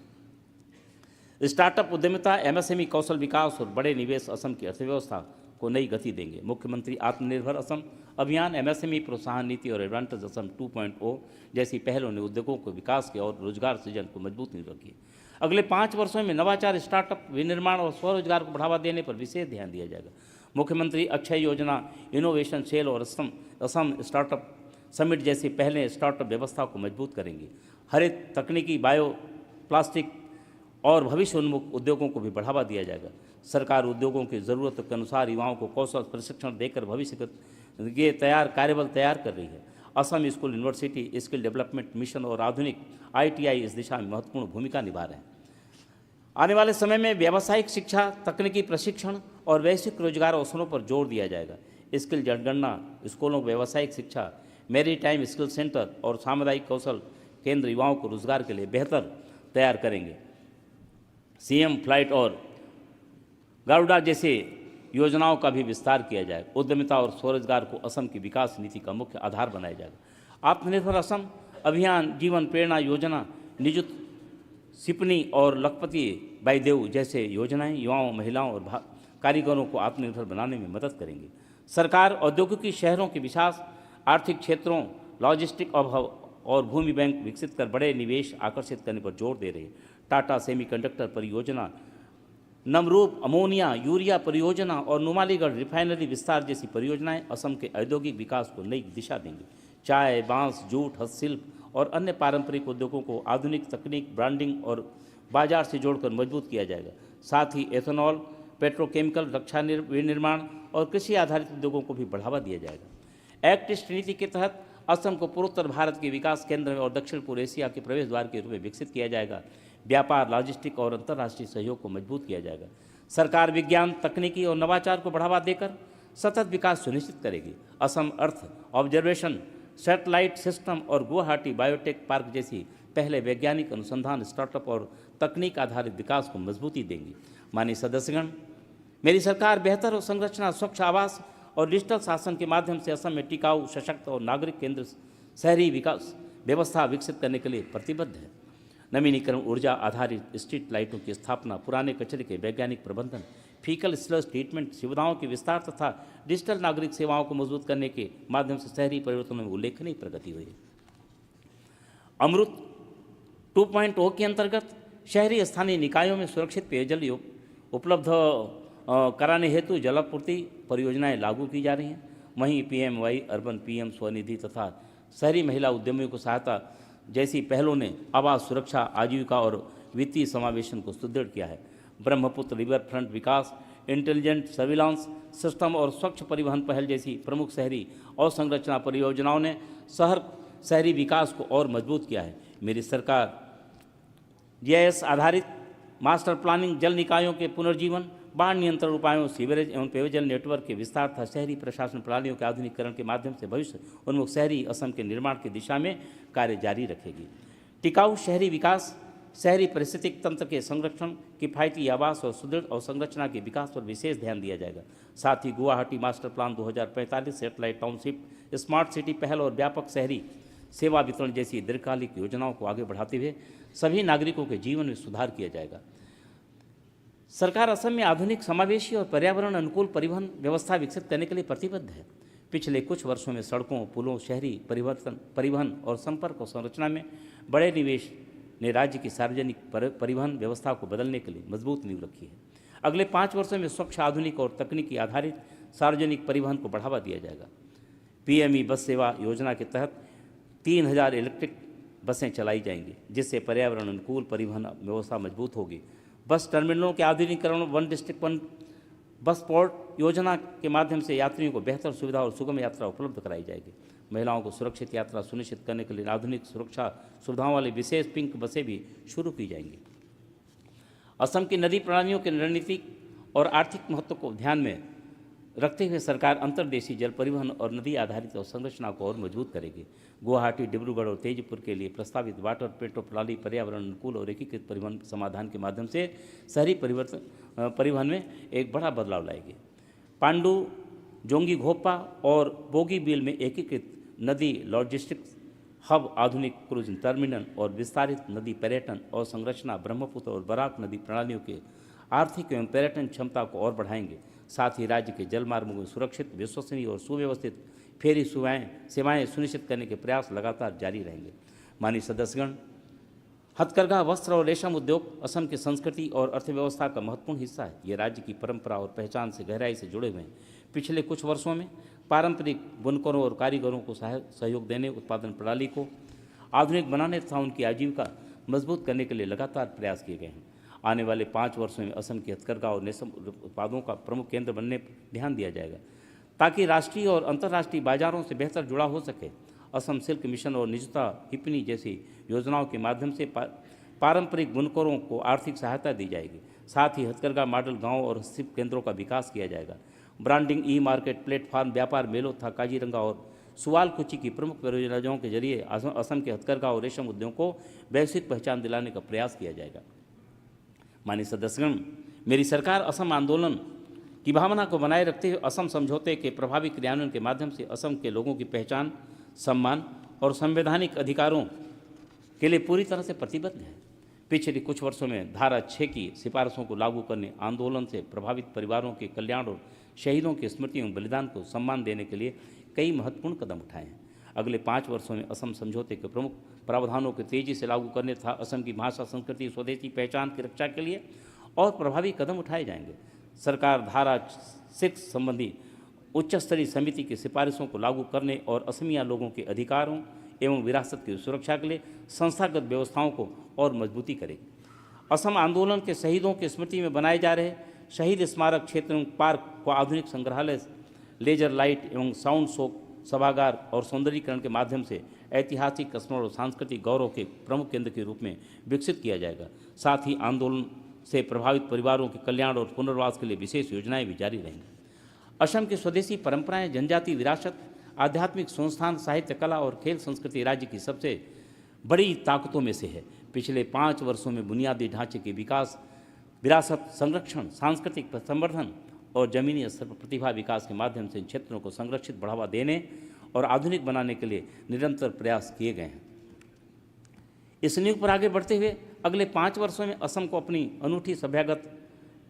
स्टार्टअप उद्यमिता, MSME कौशल विकास और बड़े निवेश असम की अर्थव्यवस्था को नई गति देंगे। मुख्यमंत्री आत्मनिर्भर असम अभियान, MSME प्रोत्साहन नीति और एडवांटेज असम 2.0 जैसी पहलों ने उद्योगों के विकास के और रोजगार सृजन को मजबूत नींव रखी है। अगले 5 वर्षों में नवाचार, स्टार्टअप, विनिर्माण और स्वरोजगार को बढ़ावा देने पर विशेष ध्यान दिया जाएगा। मुख्यमंत्री अक्षय योजना, इनोवेशन सेल और असम स्टार्टअप समिट जैसी पहले स्टार्टअप व्यवस्था को मजबूत करेंगी। हरित तकनीकी, बायो प्लास्टिक और भविष्य उन्मुख उद्योगों को भी बढ़ावा दिया जाएगा। सरकार उद्योगों की ज़रूरतों के अनुसार युवाओं को कौशल प्रशिक्षण देकर भविष्य के कार्यबल तैयार कर रही है। Assam school, university, skill development mission और आधुनिक ITI इस दिशा में महत्वपूर्ण भूमिका निभा रहे हैं। आने वाले समय में व्यावसायिक शिक्षा, तकनीकी प्रशिक्षण और वैश्विक रोजगार अवसरों पर जोर दिया जाएगा। स्किल जनगणना स्कूलों, व्यावसायिक शिक्षा, मैरीटाइम स्किल सेंटर और सामुदायिक कौशल केंद्र युवाओं को रोजगार के लिए बेहतर तैयार करेंगे। CM फ्लाइट और गारुडा जैसे योजनाओं का भी विस्तार किया जाएगा। उद्यमिता और स्वरोजगार को असम की विकास नीति का मुख्य आधार बनाया जाएगा। आत्मनिर्भर असम अभियान, जीवन प्रेरणा योजना, निजुत सिपनी और लखपति बाईदेव जैसे योजनाएं युवाओं, महिलाओं और कारीगरों को आत्मनिर्भर बनाने में मदद करेंगी। सरकार औद्योगिकी शहरों के विकास, आर्थिक क्षेत्रों, लॉजिस्टिक और भूमि बैंक विकसित कर बड़े निवेश आकर्षित करने पर जोर दे रही है। टाटा सेमीकंडक्टर परियोजना, नमरूप अमोनिया यूरिया परियोजना और नुमालीगढ़ रिफाइनरी विस्तार जैसी परियोजनाएं असम के औद्योगिक विकास को नई दिशा देंगी। चाय, बांस, जूट, हस्तशिल्प और अन्य पारंपरिक उद्योगों को आधुनिक तकनीक, ब्रांडिंग और बाजार से जोड़कर मजबूत किया जाएगा। साथ ही एथेनॉल, पेट्रोकेमिकल, रक्षा विनिर्माण और कृषि आधारित उद्योगों को भी बढ़ावा दिया जाएगा। एक्ट ईस्ट नीति के तहत असम को पूर्वोत्तर भारत के विकास केंद्र और दक्षिण पूर्व एशिया के प्रवेश द्वार के रूप में विकसित किया जाएगा। व्यापार, लॉजिस्टिक और अंतर्राष्ट्रीय सहयोग को मजबूत किया जाएगा। सरकार विज्ञान, तकनीकी और नवाचार को बढ़ावा देकर सतत विकास सुनिश्चित करेगी। Assam earth observation satellite system और गुवाहाटी बायोटेक पार्क जैसी पहले वैज्ञानिक अनुसंधान, स्टार्टअप और तकनीक आधारित विकास को मजबूती देंगी। माननीय सदस्यगण, मेरी सरकार बेहतर और संरचना, स्वच्छ आवास और डिजिटल शासन के माध्यम से असम में टिकाऊ, सशक्त और नागरिक केंद्र शहरी विकास व्यवस्था विकसित करने के लिए प्रतिबद्ध है। नवीनीकरण ऊर्जा आधारित स्ट्रीट लाइटों की स्थापना, पुराने कचरे के वैज्ञानिक प्रबंधन, फीकल स्लज ट्रीटमेंट सुविधाओं के विस्तार तथा डिजिटल नागरिक सेवाओं को मजबूत करने के माध्यम से शहरी परिवर्तन में उल्लेखनीय प्रगति हुई है। अमृत 2.0 के अंतर्गत शहरी स्थानीय निकायों में सुरक्षित पेयजल उपलब्ध कराने हेतु जलापूर्ति परियोजनाएं लागू की जा रही हैं। वहीं PMY अर्बन, PM स्वनिधि तथा शहरी महिला उद्यमियों को सहायता जैसी पहलों ने आवास सुरक्षा, आजीविका और वित्तीय समावेशन को सुदृढ़ किया है। ब्रह्मपुत्र रिवर फ्रंट विकास, इंटेलिजेंट सर्विलांस सिस्टम और स्वच्छ परिवहन पहल जैसी प्रमुख शहरी अवसंरचना परियोजनाओं ने शहरी विकास को और मजबूत किया है। मेरी सरकार GIS आधारित मास्टर प्लानिंग, जल निकायों के पुनर्जीवन, बाढ़ नियंत्रण उपायों, सीवरेज एवं पेयजल नेटवर्क के विस्तार तथा शहरी प्रशासन प्रणालियों के आधुनिकीकरण के माध्यम से भविष्य उन्मुख शहरी असम के निर्माण की दिशा में कार्य जारी रखेगी। टिकाऊ शहरी विकास, शहरी पारिस्थितिक तंत्र के संरक्षण, किफ़ायती आवास और सुदृढ़ अवसंरचना के विकास पर विशेष ध्यान दिया जाएगा। साथ ही Guwahati master plan 2045, satellite township, smart city पहल और व्यापक शहरी सेवा वितरण जैसी दीर्घकालिक योजनाओं को आगे बढ़ाते हुए सभी नागरिकों के जीवन में सुधार किया जाएगा। सरकार असम में आधुनिक, समावेशी और पर्यावरण अनुकूल परिवहन व्यवस्था विकसित करने के लिए प्रतिबद्ध है। पिछले कुछ वर्षों में सड़कों, पुलों, शहरी परिवहन और संपर्क और संरचना में बड़े निवेश ने राज्य की सार्वजनिक परिवहन व्यवस्था को बदलने के लिए मजबूत नींव रखी है। अगले 5 वर्षों में स्वच्छ, आधुनिक और तकनीकी आधारित सार्वजनिक परिवहन को बढ़ावा दिया जाएगा। PME बस सेवा योजना के तहत 3000 इलेक्ट्रिक बसें चलाई जाएंगी, जिससे पर्यावरण अनुकूल परिवहन व्यवस्था मजबूत होगी। बस टर्मिनलों के आधुनिकीकरण, one district one bus port योजना के माध्यम से यात्रियों को बेहतर सुविधा और सुगम यात्रा उपलब्ध कराई जाएगी। महिलाओं को सुरक्षित यात्रा सुनिश्चित करने के लिए आधुनिक सुरक्षा सुविधाओं वाली विशेष पिंक बसें भी शुरू की जाएंगी। असम की नदी प्रणालियों के रणनीतिक और आर्थिक महत्व को ध्यान में रखते हुए सरकार अंतर्देशीय जल परिवहन और नदी आधारित अवसंरचना को और मजबूत करेगी। गुवाहाटी, डिब्रूगढ़ और तेजपुर के लिए प्रस्तावित वाटर पेट्रो प्रणाली पर्यावरण अनुकूल और एकीकृत परिवहन समाधान के माध्यम से शहरी परिवहन में एक बड़ा बदलाव लाएगी। पांडु, जोंगी घोप्पा और बोगीबील में एकीकृत नदी लॉजिस्टिक्स हब, आधुनिक क्रूजिंग टर्मिनल और विस्तारित नदी पर्यटन और संरचना ब्रह्मपुत्र और बराक नदी प्रणालियों के आर्थिक एवं पर्यटन क्षमता को और बढ़ाएंगे। साथ ही राज्य के जलमार्गों में सुरक्षित, विश्वसनीय और सुव्यवस्थित फेरी सेवाएं सुनिश्चित करने के प्रयास लगातार जारी रहेंगे। माननीय सदस्यगण, हथकरघा, वस्त्र और रेशम उद्योग असम की संस्कृति और अर्थव्यवस्था का महत्वपूर्ण हिस्सा है। ये राज्य की परंपरा और पहचान से गहराई से जुड़े हुए हैं। पिछले कुछ वर्षों में पारंपरिक बुनकरों और कारीगरों को सहयोग देने, उत्पादन प्रणाली को आधुनिक बनाने तथा उनकी आजीविका मजबूत करने के लिए लगातार प्रयास किए गए हैं। आने वाले 5 वर्षों में असम की हथकरघा और रेशम उत्पादों का प्रमुख केंद्र बनने पर ध्यान दिया जाएगा, ताकि राष्ट्रीय और अंतर्राष्ट्रीय बाजारों से बेहतर जुड़ा हो सके। असम सिल्क मिशन और निजता हिपनी जैसी योजनाओं के माध्यम से पारंपरिक बुनकरों को आर्थिक सहायता दी जाएगी। साथ ही हथकरघा मॉडल गांव और हस्तशिल्प केंद्रों का विकास किया जाएगा। ब्रांडिंग, ई-मार्केट प्लेटफॉर्म, व्यापार मेलों तथा काजीरंगा और सुवालकुची की प्रमुख परियोजनाओं के जरिए असम के हथकरघा और रेशम उद्योग को वैश्विक पहचान दिलाने का प्रयास किया जाएगा। माननीय सदस्यगण, मेरी सरकार असम आंदोलन की भावना को बनाए रखते हुए असम समझौते के प्रभावी क्रियान्वयन के माध्यम से असम के लोगों की पहचान, सम्मान और संवैधानिक अधिकारों के लिए पूरी तरह से प्रतिबद्ध है। पिछले कुछ वर्षों में धारा 6 की सिफारिशों को लागू करने, आंदोलन से प्रभावित परिवारों के कल्याण और शहीदों की स्मृतियों एवं बलिदान को सम्मान देने के लिए कई महत्वपूर्ण कदम उठाए हैं। अगले 5 वर्षों में असम समझौते के प्रमुख प्रावधानों को तेजी से लागू करने तथा असम की भाषा, संस्कृति, स्वदेशी पहचान की रक्षा के लिए और प्रभावी कदम उठाए जाएंगे। सरकार धारा 6 संबंधी उच्च स्तरीय समिति की सिफारिशों को लागू करने और असमिया लोगों के अधिकारों एवं विरासत की सुरक्षा के लिए संस्थागत व्यवस्थाओं को और मजबूती करेगी। असम आंदोलन के शहीदों की स्मृति में बनाए जा रहे शहीद स्मारक क्षेत्र एवं पार्क को आधुनिक संग्रहालय, लेजर लाइट एवं साउंड शो सभागार और सौंदर्यीकरण के माध्यम से ऐतिहासिक स्मरण और सांस्कृतिक गौरव के प्रमुख केंद्र के रूप में विकसित किया जाएगा। साथ ही आंदोलन से प्रभावित परिवारों के कल्याण और पुनर्वास के लिए विशेष योजनाएं भी जारी रहेंगी। असम की स्वदेशी परंपराएं, जनजातीय विरासत, आध्यात्मिक संस्थान, साहित्य, कला और खेल संस्कृति राज्य की सबसे बड़ी ताकतों में से है। पिछले 5 वर्षों में बुनियादी ढांचे के विकास, विरासत संरक्षण, सांस्कृतिक संवर्धन और जमीनी स्तर पर प्रतिभा विकास के माध्यम से इन क्षेत्रों को संरक्षित बढ़ावा देने और आधुनिक बनाने के लिए निरंतर प्रयास किए गए हैं। इस नींव पर आगे बढ़ते हुए अगले 5 वर्षों में असम को अपनी अनूठी सभ्यगत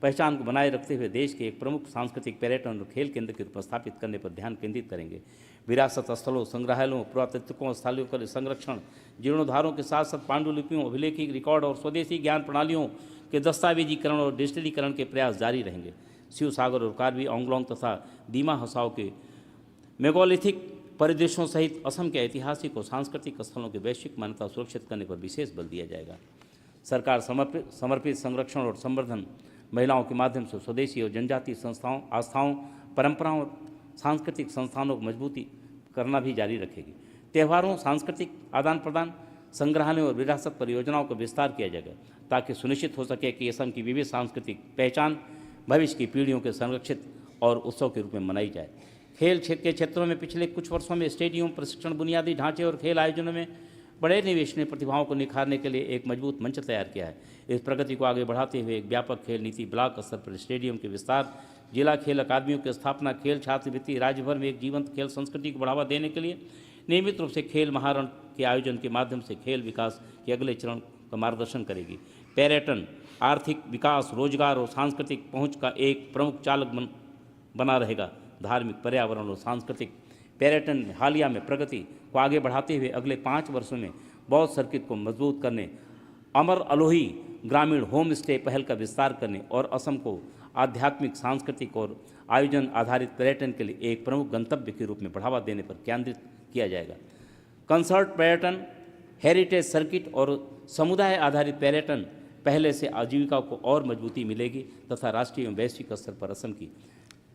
पहचान को बनाए रखते हुए देश के एक प्रमुख सांस्कृतिक पर्यटन और खेल केंद्र के रूप में स्थापित करने पर ध्यान केंद्रित करेंगे। विरासत स्थलों, संग्रहालयों, पुरातात्विकों स्थलों के संरक्षण, जीर्णोद्धारों के साथ साथ पांडुलिपियों, अभिलेखिक रिकॉर्ड और स्वदेशी ज्ञान प्रणालियों के दस्तावेजीकरण और डिजिटलीकरण के प्रयास जारी रहेंगे। शिव सागर और कार्बी आंगलोंग तथा दीमा हसाओ के मेगालिथिक परिदृश्यों सहित असम के ऐतिहासिक और सांस्कृतिक स्थलों की वैश्विक मान्यता सुरक्षित करने पर विशेष बल दिया जाएगा। सरकार समर्पित संरक्षण और संवर्धन महिलाओं के माध्यम से स्वदेशी और जनजातीय संस्थाओं, आस्थाओं, परंपराओं और सांस्कृतिक संस्थानों को मजबूती करना भी जारी रखेगी। त्योहारों, सांस्कृतिक आदान प्रदान, संग्रहालयों और विरासत परियोजनाओं का विस्तार किया जाएगा ताकि सुनिश्चित हो सके कि असम की विविध सांस्कृतिक पहचान भविष्य की पीढ़ियों के संरक्षित और उत्सव के रूप में मनाई जाए। खेल के क्षेत्रों में पिछले कुछ वर्षों में स्टेडियम, प्रशिक्षण, बुनियादी ढांचे और खेल आयोजनों में बड़े निवेश ने प्रतिभाओं को निखारने के लिए एक मजबूत मंच तैयार किया है। इस प्रगति को आगे बढ़ाते हुए एक व्यापक खेल नीति, ब्लॉक स्तर पर स्टेडियम के विस्तार, जिला खेल अकादमियों की स्थापना, खेल छात्रवृत्ति, राज्य भर में एक जीवंत खेल संस्कृति को बढ़ावा देने के लिए नियमित रूप से खेल महारण के आयोजन के माध्यम से खेल विकास के अगले चरण का मार्गदर्शन करेगी। पर्यटन, आर्थिक विकास, रोजगार और सांस्कृतिक पहुंच का एक प्रमुख चालक बना रहेगा। धार्मिक, पर्यावरण और सांस्कृतिक पर्यटन में हालिया में प्रगति को आगे बढ़ाते हुए अगले 5 वर्षों में बौद्ध सर्किट को मजबूत करने, अमर अलोही ग्रामीण होम स्टे पहल का विस्तार करने और असम को आध्यात्मिक, सांस्कृतिक और आयोजन आधारित पर्यटन के लिए एक प्रमुख गंतव्य के रूप में बढ़ावा देने पर केंद्रित किया जाएगा। कंसर्ट पर्यटन, हेरिटेज सर्किट और समुदाय आधारित पर्यटन पहले से आजीविका को और मजबूती मिलेगी तथा राष्ट्रीय एवं वैश्विक स्तर पर असम की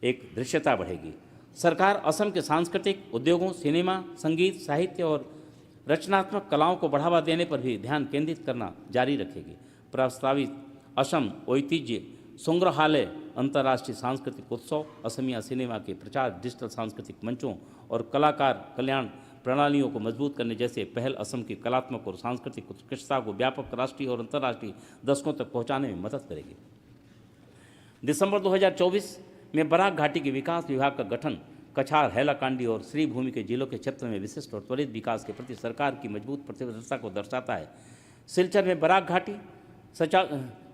एक दृश्यता बढ़ेगी। सरकार असम के सांस्कृतिक उद्योगों, सिनेमा, संगीत, साहित्य और रचनात्मक कलाओं को बढ़ावा देने पर भी ध्यान केंद्रित करना जारी रखेगी। प्रस्तावित असम ऐतिह्य संग्रहालय, अंतर्राष्ट्रीय सांस्कृतिक उत्सव, असमिया सिनेमा के प्रचार, डिजिटल सांस्कृतिक मंचों और कलाकार कल्याण प्रणालियों को मजबूत करने जैसे पहल असम की कलात्मक और सांस्कृतिक उत्कृष्टता को व्यापक राष्ट्रीय और अंतर्राष्ट्रीय दशकों तक पहुंचाने में मदद करेगी। दिसंबर 2024 में बराक घाटी के विकास विभाग का गठन कछार, हैलाकांडी और श्री भूमि के जिलों के क्षेत्र में विशिष्ट और त्वरित विकास के प्रति सरकार की मजबूत प्रतिबद्धता को दर्शाता है। सिलचर में बराक घाटी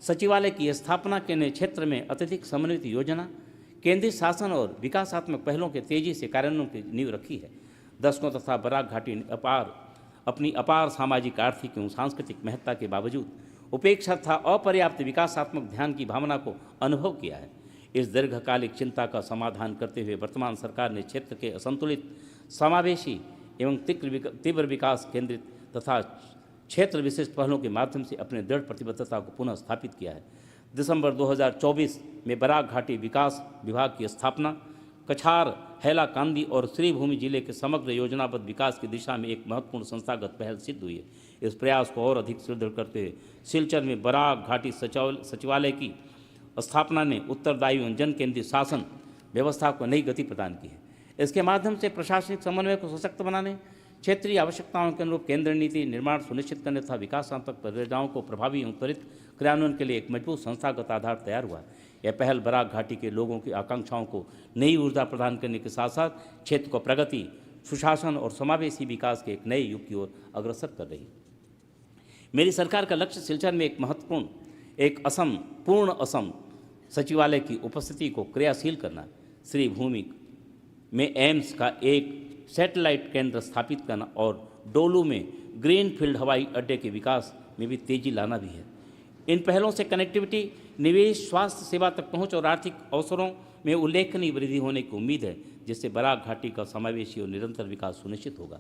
सचिवालय की स्थापना के नए क्षेत्र में अत्यधिक समन्वित योजना, केंद्रीय शासन और विकासात्मक पहलों के तेजी से कार्यान्वयन की नींव रखी है। दशकों तथा बराक घाटी ने अपनी अपार सामाजिक, आर्थिक एवं सांस्कृतिक महत्ता के बावजूद उपेक्षा तथा अपर्याप्त विकासात्मक ध्यान की भावना को अनुभव किया है। इस दीर्घकालिक चिंता का समाधान करते हुए वर्तमान सरकार ने क्षेत्र के असंतुलित, समावेशी एवं तीव्र विकास केंद्रित तथा क्षेत्र विशिष्ट पहलों के माध्यम से अपने दृढ़ प्रतिबद्धता को पुनः स्थापित किया है। दिसंबर 2024 में बराक घाटी विकास विभाग की स्थापना कछार, हैलाकांदी और श्री भूमि जिले के समग्र योजनाबद्ध विकास की दिशा में एक महत्वपूर्ण संस्थागत पहल सिद्ध हुई है। इस प्रयास को और अधिक सुदृढ़ करते हुए सिलचर में बराक घाटी सचिवालय की स्थापना ने उत्तरदायी एवं जन केंद्रित शासन व्यवस्था को नई गति प्रदान की है। इसके माध्यम से प्रशासनिक समन्वय को सशक्त बनाने, क्षेत्रीय आवश्यकताओं के अनुरूप केंद्र नीति निर्माण सुनिश्चित करने तथा विकासात्मक परियोजनाओं को प्रभावी एवं त्वरित क्रियान्वयन के लिए एक मजबूत संस्थागत आधार तैयार हुआ है। यह पहल बराक घाटी के लोगों की आकांक्षाओं को नई ऊर्जा प्रदान करने के साथ साथ क्षेत्र को प्रगति, सुशासन और समावेशी विकास के एक नए युग की ओर अग्रसर कर रही है। मेरी सरकार का लक्ष्य सिलचर में एक महत्वपूर्ण, पूर्ण असम सचिवालय की उपस्थिति को क्रियाशील करना, श्री भूमि में एम्स का एक सैटेलाइट केंद्र स्थापित करना और डोलू में ग्रीनफील्ड हवाई अड्डे के विकास में भी तेजी लाना भी है। इन पहलों से कनेक्टिविटी, निवेश, स्वास्थ्य सेवा तक पहुंच और आर्थिक अवसरों में उल्लेखनीय वृद्धि होने की उम्मीद है, जिससे बराक घाटी का समावेशी और निरंतर विकास सुनिश्चित होगा।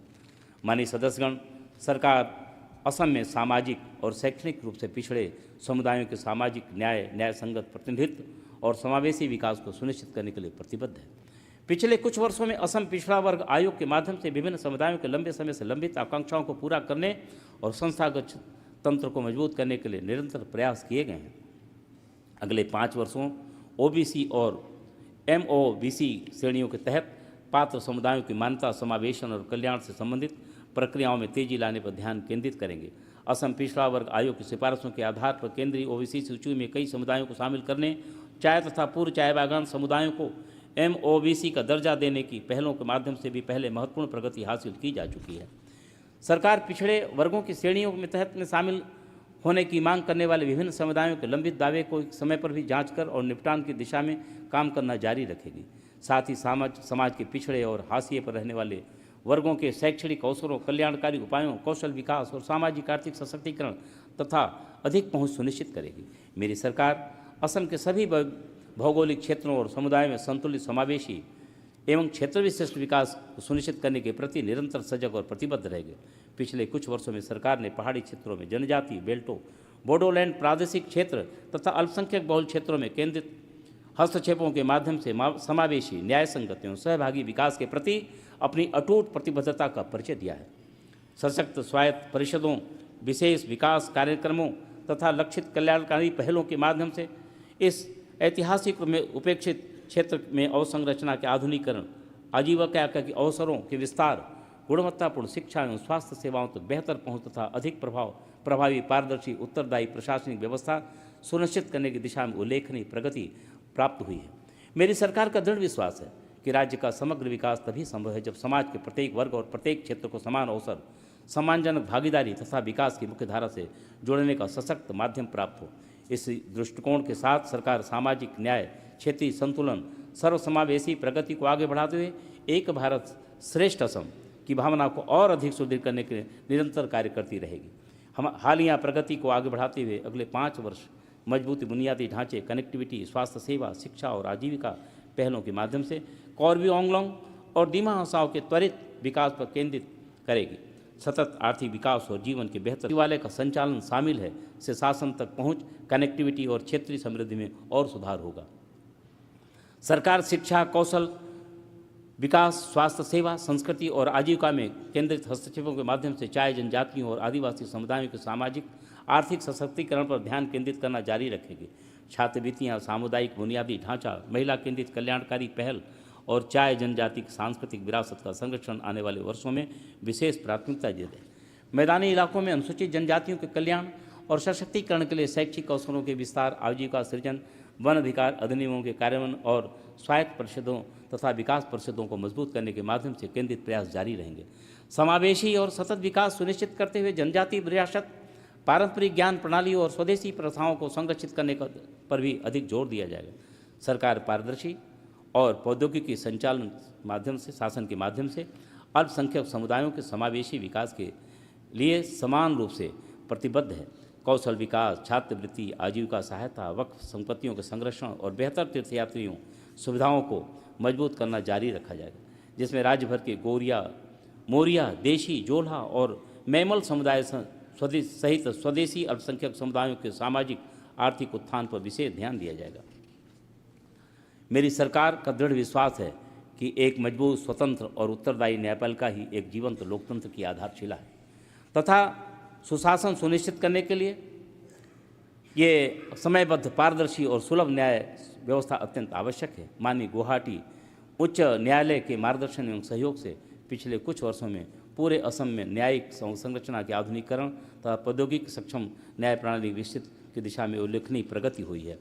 माननीय सदस्यगण, सरकार असम में सामाजिक और शैक्षणिक रूप से पिछड़े समुदायों के सामाजिक न्याय संगत प्रतिनिधित्व और समावेशी विकास को सुनिश्चित करने के लिए प्रतिबद्ध है। पिछले कुछ वर्षों में असम पिछड़ा वर्ग आयोग के माध्यम से विभिन्न समुदायों के लंबे समय से लंबित आकांक्षाओं को पूरा करने और संस्थागत तंत्र को मजबूत करने के लिए निरंतर प्रयास किए गए हैं। अगले 5 वर्षों ओबीसी और MOBC श्रेणियों के तहत पात्र समुदायों की मान्यता, समावेशन और कल्याण से संबंधित प्रक्रियाओं में तेजी लाने पर ध्यान केंद्रित करेंगे। असम पिछड़ा वर्ग आयोग की सिफारिशों के आधार पर केंद्रीय OBC सूची में कई समुदायों को शामिल करने, चाय तथा पूर्व चाय बागान समुदायों को MOBC का दर्जा देने की पहलों के माध्यम से भी पहले महत्वपूर्ण प्रगति हासिल की जा चुकी है। सरकार पिछड़े वर्गों की श्रेणियों में तहत में शामिल होने की मांग करने वाले विभिन्न समुदायों के लंबित दावे को समय पर भी जांच कर और निपटान की दिशा में काम करना जारी रखेगी। साथ ही समाज के पिछड़े और हाशिए पर रहने वाले वर्गों के शैक्षणिक अवसरों, कल्याणकारी उपायों, कौशल विकास और सामाजिक आर्थिक सशक्तिकरण तथा अधिक पहुंच सुनिश्चित करेगी। मेरी सरकार असम के सभी भौगोलिक क्षेत्रों और समुदायों में संतुलित, समावेशी एवं क्षेत्र विशिष्ट विकास को सुनिश्चित करने के प्रति निरंतर सजग और प्रतिबद्ध रहेगी। पिछले कुछ वर्षों में सरकार ने पहाड़ी क्षेत्रों में जनजाति बेल्टों, बोडोलैंड प्रादेशिक क्षेत्र तथा अल्पसंख्यक बहुल क्षेत्रों में केंद्रित हस्तक्षेपों के माध्यम से समावेशी, न्याय संगत एवं सहभागी विकास के प्रति अपनी अटूट प्रतिबद्धता का परिचय दिया है। सशक्त स्वायत्त परिषदों, विशेष विकास कार्यक्रमों तथा लक्षित कल्याणकारी पहलों के माध्यम से इस ऐतिहासिक में उपेक्षित क्षेत्र में अवसंरचना के आधुनिकीकरण, आजीविका के अवसरों के विस्तार, गुणवत्तापूर्ण शिक्षा एवं स्वास्थ्य सेवाओं तक बेहतर पहुंच तथा अधिक प्रभावी, पारदर्शी, उत्तरदायी प्रशासनिक व्यवस्था सुनिश्चित करने की दिशा में उल्लेखनीय प्रगति प्राप्त हुई है। मेरी सरकार का दृढ़ विश्वास है कि राज्य का समग्र विकास तभी संभव है जब समाज के प्रत्येक वर्ग और प्रत्येक क्षेत्र को समान अवसर, सम्मानजनक भागीदारी तथा विकास की मुख्य धारा से जोड़ने का सशक्त माध्यम प्राप्त हो। इस दृष्टिकोण के साथ सरकार सामाजिक न्याय, क्षेत्रीय संतुलन, सर्वसमावेशी प्रगति को आगे बढ़ाते हुए एक भारत श्रेष्ठ असम की भावना को और अधिक सुदृढ़ करने के लिए निरंतर कार्य करती रहेगी। हम हालिया प्रगति को आगे बढ़ाते हुए अगले 5 वर्ष मजबूत बुनियादी ढांचे, कनेक्टिविटी, स्वास्थ्य सेवा, शिक्षा और आजीविका पहलों के माध्यम से कॉर्बी आंगलोंग और दिमा हसाओं के त्वरित विकास पर केंद्रित करेगी। सतत आर्थिक विकास और जीवन के बेहतर सचिवालय का संचालन शामिल है से शासन तक पहुंच, कनेक्टिविटी और क्षेत्रीय समृद्धि में और सुधार होगा। सरकार शिक्षा, कौशल विकास, स्वास्थ्य सेवा, संस्कृति और आजीविका में केंद्रित हस्तक्षेपों के माध्यम से चाय जनजातियों और आदिवासी समुदायों के सामाजिक आर्थिक सशक्तिकरण पर ध्यान केंद्रित करना जारी रखेगी। छात्रवृत्तियाँ, सामुदायिक बुनियादी ढांचा, महिला केंद्रित कल्याणकारी पहल और चाय जनजाति की सांस्कृतिक विरासत का संरक्षण आने वाले वर्षों में विशेष प्राथमिकता दे दें। मैदानी इलाकों में अनुसूचित जनजातियों के कल्याण और सशक्तिकरण के लिए शैक्षिक अवसरों के विस्तार, आजीविका सृजन, वन अधिकार अधिनियमों के कार्यान्वयन और स्वायत्त परिषदों तथा विकास परिषदों को मजबूत करने के माध्यम से केंद्रित प्रयास जारी रहेंगे। समावेशी और सतत विकास सुनिश्चित करते हुए जनजातीय विरासत, पारंपरिक ज्ञान प्रणाली और स्वदेशी प्रथाओं को संरक्षित करने पर भी अधिक जोर दिया जाएगा। सरकार पारदर्शी और प्रौद्योगिकी संचालन माध्यम से शासन के माध्यम से अल्पसंख्यक समुदायों के समावेशी विकास के लिए समान रूप से प्रतिबद्ध है। कौशल विकास, छात्रवृत्ति, आजीविका सहायता, वक्फ संपत्तियों के संरक्षण और बेहतर तीर्थयात्रियों सुविधाओं को मजबूत करना जारी रखा जाएगा, जिसमें राज्य भर के गोरिया, मोरिया, देशी, जोल्हा और मैमल समुदाय सहित स्वदेशी अल्पसंख्यक समुदायों के सामाजिक आर्थिक उत्थान पर विशेष ध्यान दिया जाएगा। मेरी सरकार का दृढ़ विश्वास है कि एक मजबूत, स्वतंत्र और उत्तरदायी न्यायपालिका ही एक जीवंत लोकतंत्र की आधारशिला है तथा सुशासन सुनिश्चित करने के लिए ये समयबद्ध, पारदर्शी और सुलभ न्याय व्यवस्था अत्यंत आवश्यक है। माननीय गुवाहाटी उच्च न्यायालय के मार्गदर्शन एवं सहयोग से पिछले कुछ वर्षों में पूरे असम में न्यायिक संरचना के आधुनिकीकरण तथा प्रौद्योगिक सक्षम न्याय प्रणाली विकसित की दिशा में उल्लेखनीय प्रगति हुई है।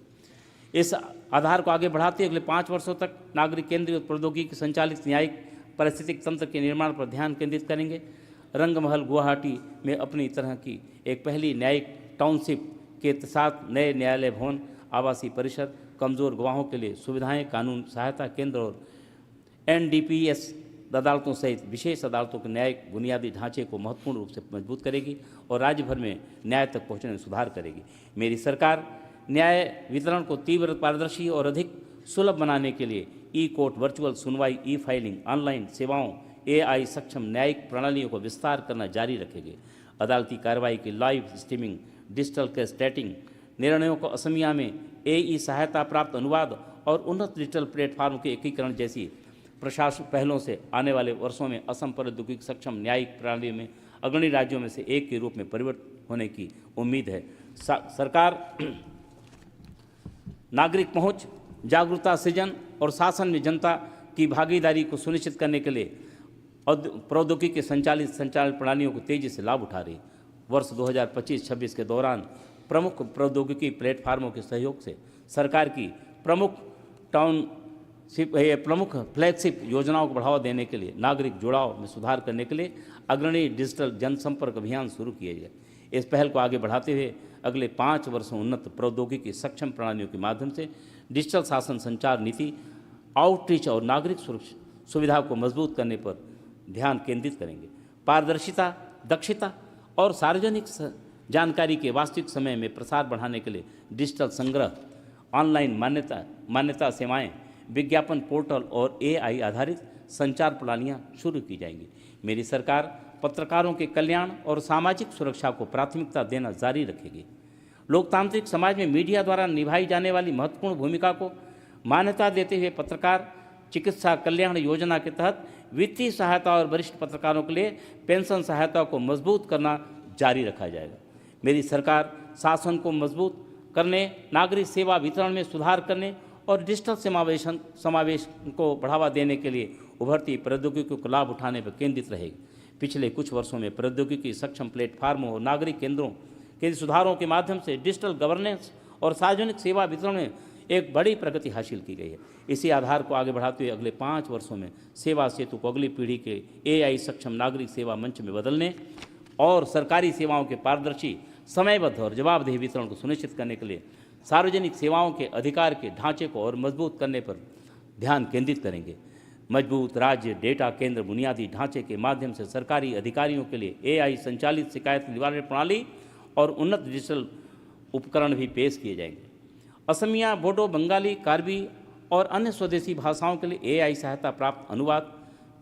इस आधार को आगे बढ़ाते अगले 5 वर्षों तक नागरिक केंद्रीय प्रौद्योगिकी संचालित न्यायिक पारिस्थितिक तंत्र के निर्माण पर ध्यान केंद्रित करेंगे। रंगमहल गुवाहाटी में अपनी तरह की एक पहली न्यायिक टाउनशिप के साथ नए न्यायालय भवन, आवासीय परिसर, कमज़ोर गवाहों के लिए सुविधाएं, कानून सहायता केंद्र और NDPS अदालतों सहित विशेष अदालतों के न्यायिक बुनियादी ढांचे को महत्वपूर्ण रूप से मजबूत करेगी और राज्य भर में न्याय तक पहुंचने में सुधार करेगी। मेरी सरकार न्याय वितरण को तीव्र, पारदर्शी और अधिक सुलभ बनाने के लिए ई-कोर्ट, वर्चुअल सुनवाई, ई-फाइलिंग, ऑनलाइन सेवाओं, AI सक्षम न्यायिक प्रणालियों को विस्तार करना जारी रखेगी। अदालती कार्रवाई की लाइव स्ट्रीमिंग, डिजिटल कैस्टेटिंग, निर्णयों को असमिया में AE सहायता प्राप्त अनुवाद और उन्नत डिजिटल प्लेटफॉर्म के एकीकरण जैसी प्रशासन पहलों से आने वाले वर्षों में असम प्रौद्योगिकी सक्षम न्यायिक प्रणाली में अग्रणी राज्यों में से एक के रूप में परिवर्तित होने की उम्मीद है। सरकार नागरिक पहुंच, जागरूकता सृजन और शासन में जनता की भागीदारी को सुनिश्चित करने के लिए प्रौद्योगिकी संचालित प्रणालियों को तेजी से लाभ उठा रही। वर्ष 2025-26 के दौरान प्रमुख प्रौद्योगिकी प्लेटफार्मों के सहयोग से सरकार की प्रमुख प्रमुख फ्लैगशिप योजनाओं को बढ़ावा देने के लिए नागरिक जुड़ाव में सुधार करने के लिए अग्रणी डिजिटल जनसंपर्क अभियान शुरू किए गए। इस पहल को आगे बढ़ाते हुए अगले 5 वर्षों उन्नत प्रौद्योगिकी सक्षम प्रणालियों के माध्यम से डिजिटल शासन संचार नीति, आउटरीच और नागरिक सुविधा को मजबूत करने पर ध्यान केंद्रित करेंगे। पारदर्शिता, दक्षता और सार्वजनिक जानकारी के वास्तविक समय में प्रसार बढ़ाने के लिए डिजिटल संग्रह, ऑनलाइन मान्यता सेवाएं, विज्ञापन पोर्टल और AI आधारित संचार प्रणालियां शुरू की जाएंगी। मेरी सरकार पत्रकारों के कल्याण और सामाजिक सुरक्षा को प्राथमिकता देना जारी रखेगी। लोकतांत्रिक समाज में मीडिया द्वारा निभाई जाने वाली महत्वपूर्ण भूमिका को मान्यता देते हुए पत्रकार चिकित्सा कल्याण योजना के तहत वित्तीय सहायता और वरिष्ठ पत्रकारों के लिए पेंशन सहायता को मजबूत करना जारी रखा जाएगा। मेरी सरकार शासन को मजबूत करने, नागरिक सेवा वितरण में सुधार करने और डिजिटल समावेश को बढ़ावा देने के लिए उभरती प्रौद्योगिकी को लाभ उठाने पर केंद्रित रहेगी। पिछले कुछ वर्षों में प्रौद्योगिकी सक्षम प्लेटफार्मों और नागरिक केंद्रों के सुधारों के माध्यम से डिजिटल गवर्नेंस और सार्वजनिक सेवा वितरण में एक बड़ी प्रगति हासिल की गई है। इसी आधार को आगे बढ़ाते हुए अगले 5 वर्षों में सेवा सेतु को अगली पीढ़ी के AI सक्षम नागरिक सेवा मंच में बदलने और सरकारी सेवाओं के पारदर्शी, समयबद्ध और जवाबदेही वितरण को सुनिश्चित करने के लिए सार्वजनिक सेवाओं के अधिकार के ढांचे को और मजबूत करने पर ध्यान केंद्रित करेंगे। मजबूत राज्य डेटा केंद्र बुनियादी ढांचे के माध्यम से सरकारी अधिकारियों के लिए AI संचालित शिकायत निवारण प्रणाली और उन्नत डिजिटल उपकरण भी पेश किए जाएंगे। असमिया, बोडो, बंगाली, कार्बी और अन्य स्वदेशी भाषाओं के लिए AI सहायता प्राप्त अनुवाद,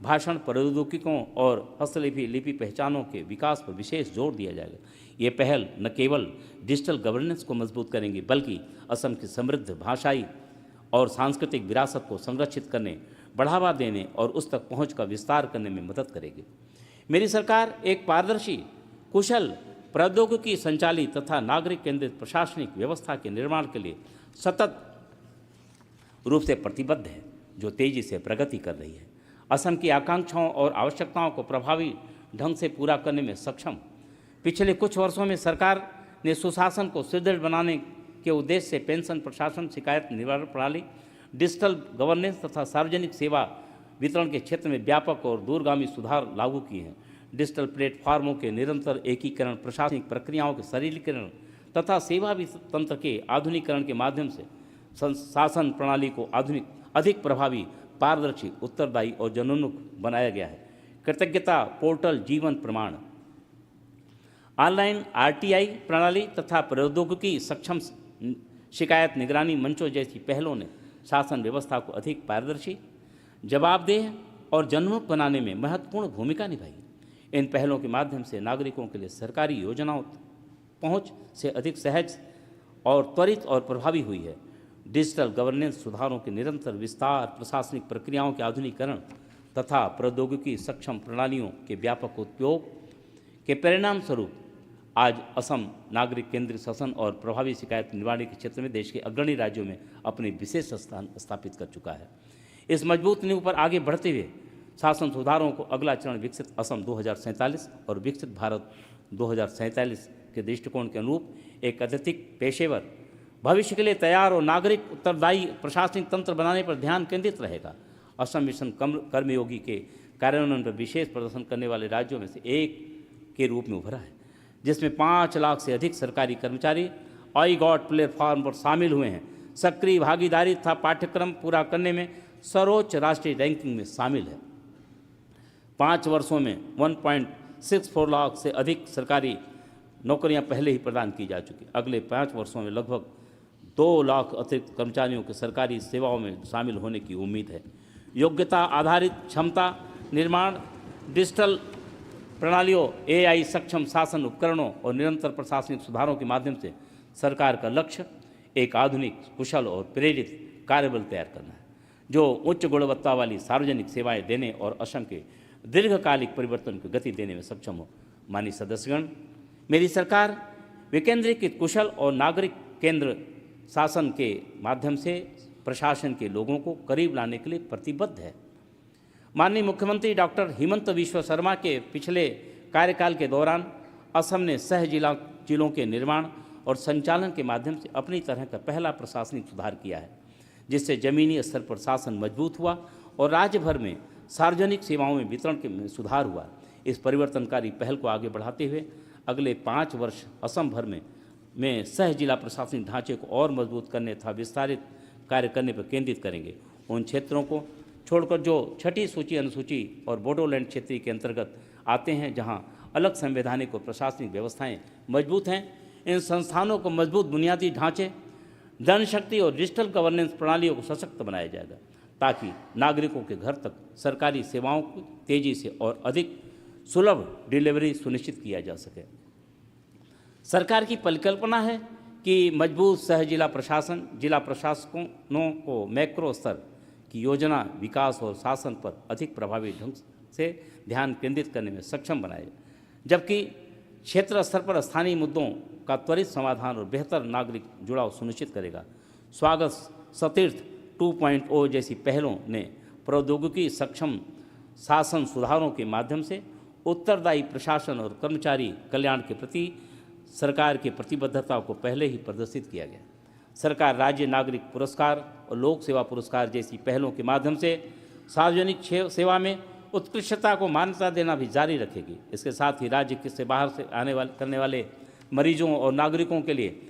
भाषण प्रौद्योगिकियों और हस्तलिपि लिपि पहचानों के विकास पर विशेष जोर दिया जाएगा। ये पहल न केवल डिजिटल गवर्नेंस को मजबूत करेंगी बल्कि असम की समृद्ध भाषाई और सांस्कृतिक विरासत को संरक्षित करने, बढ़ावा देने और उस तक पहुंच का विस्तार करने में मदद करेगी। मेरी सरकार एक पारदर्शी, कुशल, प्रौद्योगिकी संचालित तथा नागरिक केंद्रित प्रशासनिक व्यवस्था के निर्माण के लिए सतत रूप से प्रतिबद्ध है, जो तेजी से प्रगति कर रही है। असम की आकांक्षाओं और आवश्यकताओं को प्रभावी ढंग से पूरा करने में सक्षम। पिछले कुछ वर्षों में सरकार ने सुशासन को सुदृढ़ बनाने के उद्देश्य से पेंशन प्रशासन, शिकायत निवारण प्रणाली, डिजिटल गवर्नेंस तथा सार्वजनिक सेवा वितरण के क्षेत्र में व्यापक और दूरगामी सुधार लागू किए हैं। डिजिटल प्लेटफार्मों के निरंतर एकीकरण, प्रशासनिक प्रक्रियाओं के सरलीकरण तथा सेवा तंत्र के आधुनिकीकरण के माध्यम से शासन प्रणाली को अधिक प्रभावी, पारदर्शी, उत्तरदायी और जनोन्मुख बनाया गया है। कृतज्ञता पोर्टल, जीवन प्रमाण, ऑनलाइन RTI प्रणाली तथा प्रौद्योगिकी सक्षम शिकायत निगरानी मंचों जैसी पहलों ने शासन व्यवस्था को अधिक पारदर्शी, जवाबदेह और जनोन्मुख बनाने में महत्वपूर्ण भूमिका निभाई। इन पहलों के माध्यम से नागरिकों के लिए सरकारी योजनाओं पहुंच से अधिक सहज और त्वरित और प्रभावी हुई है। डिजिटल गवर्नेंस सुधारों के निरंतर विस्तार, प्रशासनिक प्रक्रियाओं के आधुनिकीकरण तथा प्रौद्योगिकी सक्षम प्रणालियों के व्यापक उपयोग के परिणाम स्वरूप आज असम नागरिक केंद्रित शासन और प्रभावी शिकायत निवारण के क्षेत्र में देश के अग्रणी राज्यों में अपनी विशेष स्थान स्थापित कर चुका है। इस मजबूत नींव पर आगे बढ़ते हुए शासन सुधारों को अगला चरण विकसित असम 2047 और विकसित भारत 2047 के दृष्टिकोण के अनुरूप एक अत्यधिक पेशेवर, भविष्य के लिए तैयार और नागरिक उत्तरदायी प्रशासनिक तंत्र बनाने पर ध्यान केंद्रित रहेगा। असम मिशन कर्मयोगी के कार्यान्वयन पर विशेष प्रदर्शन करने वाले राज्यों में से एक के रूप में उभरा है, जिसमें 5 लाख से अधिक सरकारी कर्मचारी आई गॉट प्लेटफॉर्म पर शामिल हुए हैं। सक्रिय भागीदारी तथा पाठ्यक्रम पूरा करने में सर्वोच्च राष्ट्रीय रैंकिंग में शामिल है। 5 वर्षों में 1.64 लाख से अधिक सरकारी नौकरियां पहले ही प्रदान की जा चुकी। अगले 5 वर्षों में लगभग 2 लाख अतिरिक्त कर्मचारियों के सरकारी सेवाओं में शामिल होने की उम्मीद है। योग्यता आधारित क्षमता निर्माण, डिजिटल प्रणालियों, AI सक्षम शासन उपकरणों और निरंतर प्रशासनिक सुधारों के माध्यम से सरकार का लक्ष्य एक आधुनिक, कुशल और प्रेरित कार्यबल तैयार करना है, जो उच्च गुणवत्ता वाली सार्वजनिक सेवाएं देने और असम के दीर्घकालिक परिवर्तन को गति देने में सक्षम हो। माननीय सदस्यगण, मेरी सरकार विकेंद्रीकृत, कुशल और नागरिक केंद्र शासन के माध्यम से प्रशासन के लोगों को करीब लाने के लिए प्रतिबद्ध है। माननीय मुख्यमंत्री डॉक्टर हिमंत विश्व शर्मा के पिछले कार्यकाल के दौरान असम ने जिलों के निर्माण और संचालन के माध्यम से अपनी तरह का पहला प्रशासनिक सुधार किया है, जिससे जमीनी स्तर पर शासन मजबूत हुआ और राज्य भर में सार्वजनिक सेवाओं में वितरण में सुधार हुआ। इस परिवर्तनकारी पहल को आगे बढ़ाते हुए अगले 5 वर्ष असम भर में सह जिला प्रशासनिक ढांचे को और मजबूत करने तथा विस्तारित कार्य करने पर केंद्रित करेंगे। उन क्षेत्रों को छोड़कर जो छठी सूची, अनुसूची और बोडोलैंड क्षेत्र के अंतर्गत आते हैं, जहां अलग संवैधानिक और प्रशासनिक व्यवस्थाएं मजबूत हैं, इन संस्थानों को मजबूत बुनियादी ढांचे, जनशक्ति और डिजिटल गवर्नेंस प्रणालियों को सशक्त बनाया जाएगा, ताकि नागरिकों के घर तक सरकारी सेवाओं को तेजी से और अधिक सुलभ डिलीवरी सुनिश्चित किया जा सके। सरकार की परिकल्पना है कि मजबूत सह जिला प्रशासन जिला प्रशासकों को मैक्रो स्तर की योजना, विकास और शासन पर अधिक प्रभावी ढंग से ध्यान केंद्रित करने में सक्षम बनाए, जबकि क्षेत्र स्तर पर स्थानीय मुद्दों का त्वरित समाधान और बेहतर नागरिक जुड़ाव सुनिश्चित करेगा। स्वागत सतीर्थ 2.0 जैसी पहलों ने प्रौद्योगिकी सक्षम शासन सुधारों के माध्यम से उत्तरदायी प्रशासन और कर्मचारी कल्याण के प्रति सरकार की प्रतिबद्धता को पहले ही प्रदर्शित किया गया। सरकार राज्य नागरिक पुरस्कार और लोक सेवा पुरस्कार जैसी पहलों के माध्यम से सार्वजनिक सेवा में उत्कृष्टता को मान्यता देना भी जारी रखेगी। इसके साथ ही राज्य से बाहर से करने वाले मरीजों और नागरिकों के लिए